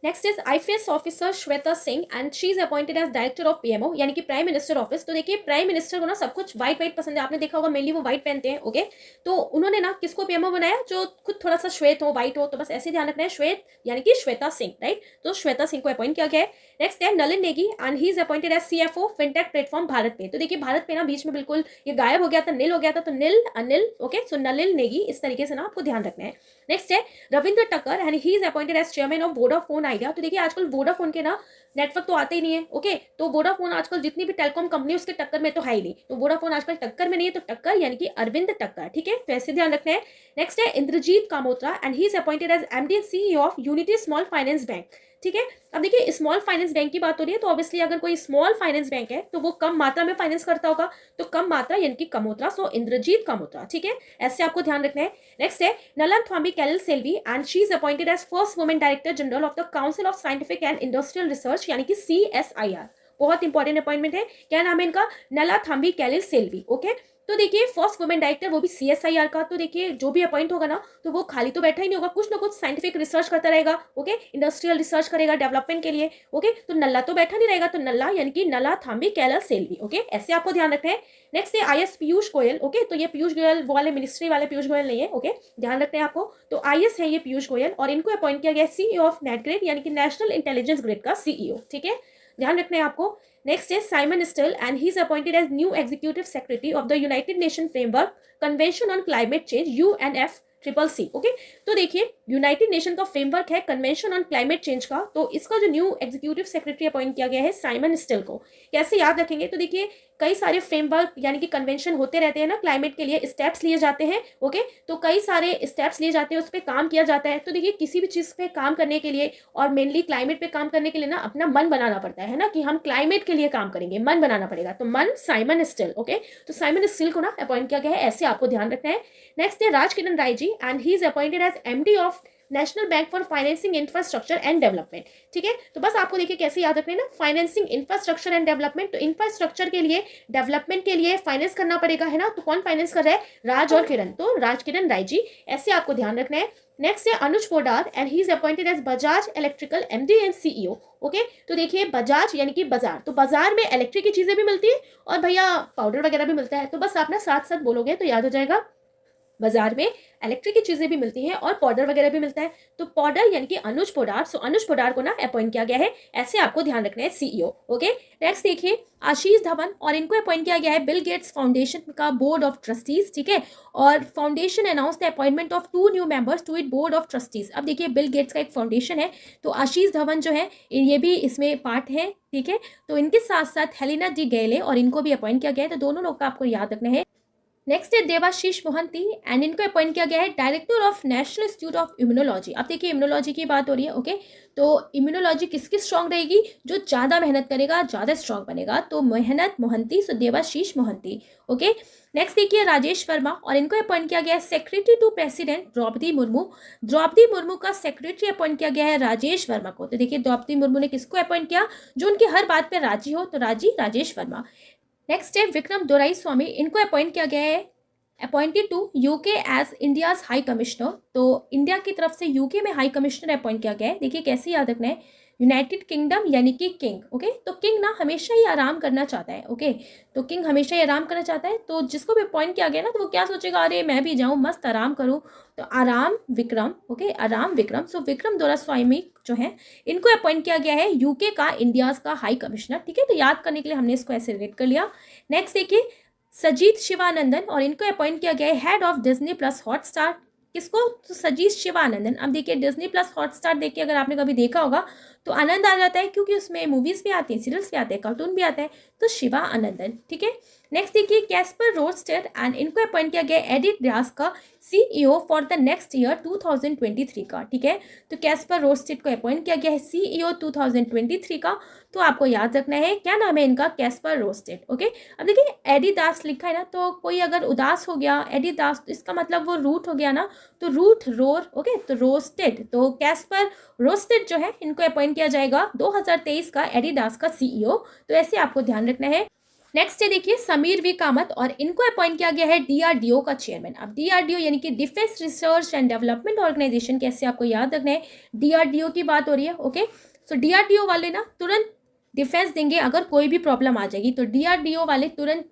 Next is IPS officer Shweta Singh, and she is appointed as director of PMO यानी कि प्राइम मिनिस्टर ऑफिस। तो देखिए प्राइम मिनिस्टर को ना सब कुछ व्हाइट व्हाइट पसंद है, आपने देखा होगा मेनली वो व्हाइट पहनते हैं। ओके, तो उन्होंने ना किसको पीएमओ बनाया, जो खुद थोड़ा सा श्वेत हो, व्हाइट हो, तो बस ऐसे ध्यान रखना है, श्वेत यानी कि श्वेता सिंह, राइट। तो श्वेता सिंह को अपॉइंट किया गया है। नेक्स्ट है Nalin Negi, and he is appointed as CFO fintech platform Bharat Pe. तो देखिए भारत पे ना बीच में बिल्कुल ये गायब हो गया था, नील हो गया था, तो नील अनिल, ओके, सो नलिन नेगी, इस तरीके से ना आपको ध्यान रखना है। नेक्स्ट है Ravindra Takkar, and he is appointed as chairman of Vodafone Idea. तो देखिए आजकल वोडाफोन के ना नेटवर्क तो आते ही नहीं है। ओके, तो वोडाफोन आजकल जितनी भी टेलीकॉम कंपनी उसके टक्कर में तो है ही नहीं, तो वोडाफोन आजकल टक्कर में नहीं है, तो टक्कर यानी कि अरविंद टक्कर। ठीक है, तो ऐसे ध्यान रखना है। नेक्स्ट है Indrajit Kamotra, and he is appointed as MD CEO of unity small finance bank. ठीक है, अब देखिए स्मॉल फाइनेंस बैंक की बात हो रही है, तो ऑब्वियसली अगर कोई स्मॉल फाइनेंस बैंक है तो वो कम मात्रा में फाइनेंस करता होगा, तो कम मात्रा यानी कि कमोत्रा, सो इंद्रजीत कामोत्रा। ठीक है, ऐसे आपको ध्यान रखना है। नेक्स्ट है Nallathamby Kalaiselvi, and she is appointed as first women director general of the council of scientific and industrial research यानी कि CSIR। बहुत इंपॉर्टेंट अपॉइंटमेंट है। क्या नाम है इनका, नलाथाम्बी कैरल सेल्वी। ओके, तो देखिए फर्स्ट वुमेन डायरेक्टर, वो भी CSIR का। तो देखिए जो भी अपॉइंट होगा ना, तो वो खाली तो बैठा ही नहीं होगा, कुछ ना कुछ साइंटिफिक रिसर्च करता रहेगा, ओके, इंडस्ट्रियल रिसर्च करेगा डेवलपमेंट के लिए, ओके। तो नल्ला तो बैठा नहीं रहेगा, तो नल्ला यानी कि नला थाम्बी कैलर सेल्वी, ओके, ऐसे आपको ध्यान रखना है। नेक्स्ट है IS पीयूष गोयल, ओके। तो ये पीयूष गोयल वो वाले मिनिस्ट्री वाले पीयूष गोयल नहीं है, ओके, ध्यान रखना है आपको। तो IS है ये पीयूष गोयल, और इनको अपॉइंट किया गया CEO ऑफ नेटग्रिड यानी कि नेशनल इंटेलिजेंस ग्रिड का CEO, ठीक है, ध्यान रखना है आपको। नेक्स्ट है Simon Stiell and he is appointed as new executive secretary of the united nation framework convention on climate change UNFCCC, okay. तो देखिए यूनाइटेड नेशन का फ्रेमवर्क है कन्वेंशन ऑन क्लाइमेट चेंज का, तो इसका जो न्यू एग्जीक्यूटिव सेक्रेटरी अपॉइंट किया गया है साइमन स्टिल को। कैसे याद रखेंगे, तो देखिए कई सारे फ्रेमवर्क यानी कि कन्वेंशन होते रहते हैं ना क्लाइमेट के लिए, स्टेप्स लिए जाते हैं, ओके। तो कई सारे स्टेप्स लिए जाते हैं, उस पर काम किया जाता है। तो देखिए किसी भी चीज़ पे काम करने के लिए और मेनली क्लाइमेट पे काम करने के लिए ना अपना मन बनाना पड़ता है ना, कि हम क्लाइमेट के लिए काम करेंगे, मन बनाना पड़ेगा। तो मन साइमन स्टिल, ओके। तो साइमन स्टिल को ना अपॉइंट किया गया है, ऐसे आपको ध्यान रखना है। नेक्स्ट है Raj Kiran Rai ji and he is appointed as MD of national bank for financing infrastructure and development, ठीक है। तो बस आपको देखिए कैसे याद रखना है ना, फाइनेंसिंग इंफ्रास्ट्रक्चर एंड डेवलपमेंट। तो इंफ्रास्ट्रक्चर के लिए, डेवलपमेंट के लिए फाइनेंस करना पड़ेगा, है ना। तो कौन फाइनेंस कर रहा है, राज और किरण, तो राज किरण राय जी, ऐसे आपको ध्यान रखना है। नेक्स्ट है Anuj Poddar and he is appointed as Bajaj electrical MD and CEO, okay. तो देखिए बजाज यानी कि बाजार, तो बाजार में इलेक्ट्रिक की चीजें भी मिलती है और भैया पाउडर वगैरह भी मिलता है। तो बस आप ना साथ साथ बोलोगे तो याद हो जाएगा, बाजार में इलेक्ट्रिक की चीजें भी मिलती हैं और पाउडर वगैरह भी मिलता है। तो पाउडर यानी कि अनुज पोडार, सो अनुज पोडार को ना अपॉइंट किया गया है, ऐसे आपको ध्यान रखना है CEO, ओके। नेक्स्ट देखिए आशीष धवन, और इनको अपॉइंट किया गया है बिल गेट्स फाउंडेशन का बोर्ड ऑफ ट्रस्टीज, ठीक है। और foundation announce the appointment of 2 new members to it board of trustees. अब देखिए बिल गेट्स का एक फाउंडेशन है, तो आशीष धवन जो है ये भी इसमें पार्ट है, ठीक है। तो इनके साथ साथ हेलिना डी गैले और इनको भी अपॉइंट किया गया है, तो दोनों लोग का आपको याद रखना है। नेक्स्ट है देवाशीष मोहंती एंड इनको अपॉइंट किया गया है director of national institute of immunology. अब देखिए इम्यूनोलॉजी की बात हो रही है, ओके। तो इम्यूनोलॉजी किसकी स्ट्रांग रहेगी, जो ज़्यादा मेहनत करेगा ज़्यादा स्ट्रांग बनेगा, तो मेहनत Mohanty, so Debashish Mohanty, okay. Next देखिए राजेश वर्मा, और इनको अपॉइंट किया गया है secretary to president Droupadi Murmu. Droupadi Murmu का सेक्रेटरी अपॉइंट किया गया है राजेश वर्मा को। तो देखिए द्रौपदी मुर्मू ने किसको अपॉइंट किया, जो उनकी हर बात पर राजी हो, तो राजेश वर्मा। नेक्स्ट है विक्रम दोराई स्वामी, इनको अपॉइंट किया गया है appointed to UK as India's high commissioner. तो इंडिया की तरफ से UK में हाई कमिश्नर अपॉइंट किया गया है। देखिए कैसे याद रखना है, यूनाइटेड किंगडम यानी कि किंग, ओके। तो किंग ना हमेशा ही आराम करना चाहता है, ओके। तो किंग हमेशा ही आराम करना चाहता है, तो जिसको भी अपॉइंट किया गया ना, तो वो क्या सोचेगा, अरे मैं भी जाऊँ मस्त आराम करूँ। तो आराम विक्रम, ओके, आराम विक्रम। सो विक्रम दोरास्वामी जो है इनको अपॉइंट किया गया है UK का इंडियाज का हाई कमिश्नर, ठीक है। तो याद करने के लिए हमने इसको ऐसे रिलेट कर लिया। नेक्स्ट देखिए सजीत शिवानंदन, और इनको अपॉइंट किया गया है head of Disney plus Hotstar. किसको, तो सजीत शिवानंदन। अब देखिए डिज्नी प्लस हॉटस्टार देखिए अगर आपने कभी देखा होगा तो आनंद आ जाता है, क्योंकि उसमें मूवीज भी आती हैं, सीरियल्स भी आते हैं, कार्टून भी आता है। तो शिवा आनंदन, ठीक है। नेक्स्ट देखिए कैस्पर रोस्टेड एंड इनको अपॉइंट किया गया एडिट व्यास का CEO for the next year 2023 का, ठीक है। तो कैस्पर रोस्टेड को अपॉइंट किया गया है CEO 2023 का। तो आपको याद रखना है क्या नाम है इनका, कैस्पर रोस्टेड, ओके। अब देखिए एडी दास लिखा है ना, तो कोई अगर उदास हो गया एडी दास, तो इसका मतलब वो रूट हो गया ना, तो रूट रोर, ओके। तो रोस्टेड, तो कैस्पर रोस्टेड जो है इनको अपॉइंट किया जाएगा 2023 का एडिडास का CEO। तो ऐसे आपको ध्यान रखना है। नेक्स्ट है देखिए समीर वी कामत, और इनको अपॉइंट किया गया है DRDO का चेयरमैन। अब DRDO यानी कि defence research and development organisation, कैसे आपको याद रखना है, DRDO की बात हो रही है, ओके। सो DRDO वाले ना तुरंत डिफेंस देंगे अगर कोई भी प्रॉब्लम आ जाएगी। तो DRDO वाले तुरंत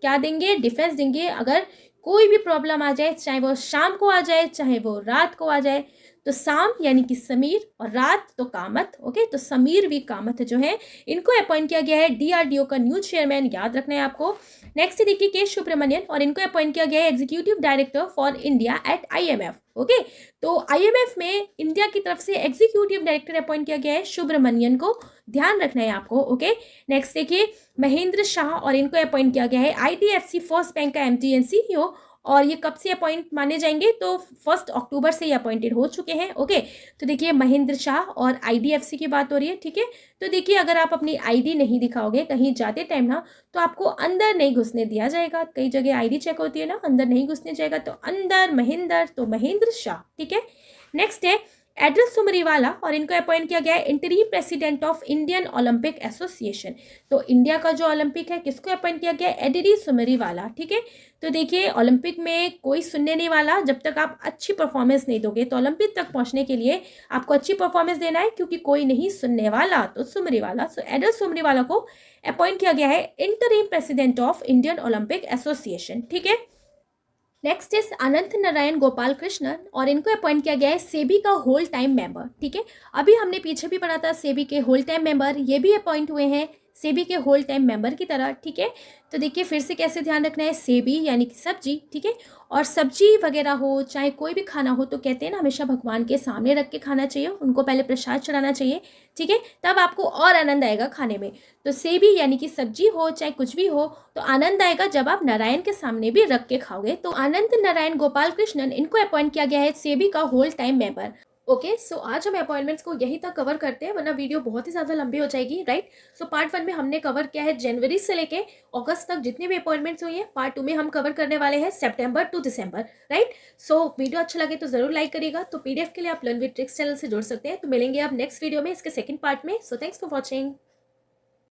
क्या देंगे, डिफेंस देंगे अगर कोई भी प्रॉब्लम आ जाए, चाहे वो शाम को आ जाए चाहे वो रात को आ जाए। तो शाम यानी कि समीर और रात तो कामत, ओके। तो समीर वी कामत जो है इनको अपॉइंट किया गया है DRDO का न्यू चेयरमैन, याद रखना है आपको। नेक्स्ट देखिए के सुब्रमण्यन, और इनको अपॉइंट किया गया है executive director for India at IMF, okay. तो IMF में इंडिया की तरफ से एग्जीक्यूटिव डायरेक्टर अपॉइंट किया गया है सुब्रमण्यन को, ध्यान रखना है आपको, ओके। नेक्स्ट देखिए महेंद्र शाह, और इनको अपॉइंट किया गया है IDFC फर्स्ट बैंक का MD एंड CEO। और ये कब से अपॉइंट माने जाएंगे, तो 1 अक्टूबर से ये अपॉइंटेड हो चुके हैं, ओके। तो देखिए महेंद्र शाह और IDFC की बात हो रही है, ठीक है। तो देखिए अगर आप अपनी ID नहीं दिखाओगे कहीं जाते टाइम ना, तो आपको अंदर नहीं घुसने दिया जाएगा। कई जगह ID चेक होती है ना, अंदर नहीं घुसने जाएगा। तो अंदर महेंद्र, तो महेंद्र शाह, ठीक है। नेक्स्ट है एडल सुमरीवाला, और इनको अपॉइंट किया गया है interim president of Indian Olympic association. तो इंडिया का जो ओलंपिक है किसको अपॉइंट किया गया है? एडली सुमरीवाला। ठीक है, तो देखिए ओलंपिक में कोई सुनने नहीं वाला जब तक आप अच्छी परफॉर्मेंस नहीं दोगे। तो ओलंपिक तक पहुंचने के लिए आपको अच्छी परफॉर्मेंस देना है, क्योंकि कोई नहीं सुनने वाला, तो सुमरीवाला। सो एडल सुमरीवाला को अपॉइंट किया गया है interim president of Indian Olympic association. ठीक है, नेक्स्ट इज अनंत नारायण गोपाल कृष्णन, और इनको अपॉइंट किया गया है सेबी का होल टाइम मेंबर। ठीक है, अभी हमने पीछे भी पढ़ा था सेबी के होल टाइम मेंबर, ये भी अपॉइंट हुए हैं सेबी के होल टाइम मेंबर की तरह। ठीक है, तो देखिए फिर से कैसे ध्यान रखना है, सेबी यानी कि सब्जी। ठीक है, और सब्जी वगैरह हो चाहे कोई भी खाना हो तो कहते हैं ना हमेशा भगवान के सामने रख के खाना चाहिए, उनको पहले प्रसाद चढ़ाना चाहिए। ठीक है, तब आपको और आनंद आएगा खाने में। तो सेबी यानी कि सब्जी हो चाहे कुछ भी हो तो आनंद आएगा जब आप नारायण के सामने भी रख के खाओगे। तो अनंत नारायण गोपाल कृष्णन, इनको अपॉइंट किया गया है सेबी का होल टाइम मेंबर। ओके, सो आज हम अपॉइंटमेंट्स को यहीं तक कवर करते हैं, वरना वीडियो बहुत ही ज़्यादा लंबी हो जाएगी, राइट। सो पार्ट 1 में हमने कवर किया है जनवरी से लेके अगस्त तक जितने भी अपॉइंटमेंट्स हुई हैं। पार्ट 2 में हम कवर करने वाले हैं सितंबर टू दिसंबर, राइट। सो वीडियो अच्छा लगे तो जरूर लाइक करिएगा। तो पीडीएफ के लिए आप लर्न विद ट्रिक्स चैनल से जुड़ सकते हैं। तो मिलेंगे अब नेक्स्ट वीडियो में इसके सेकंड पार्ट में। So thanks for watching.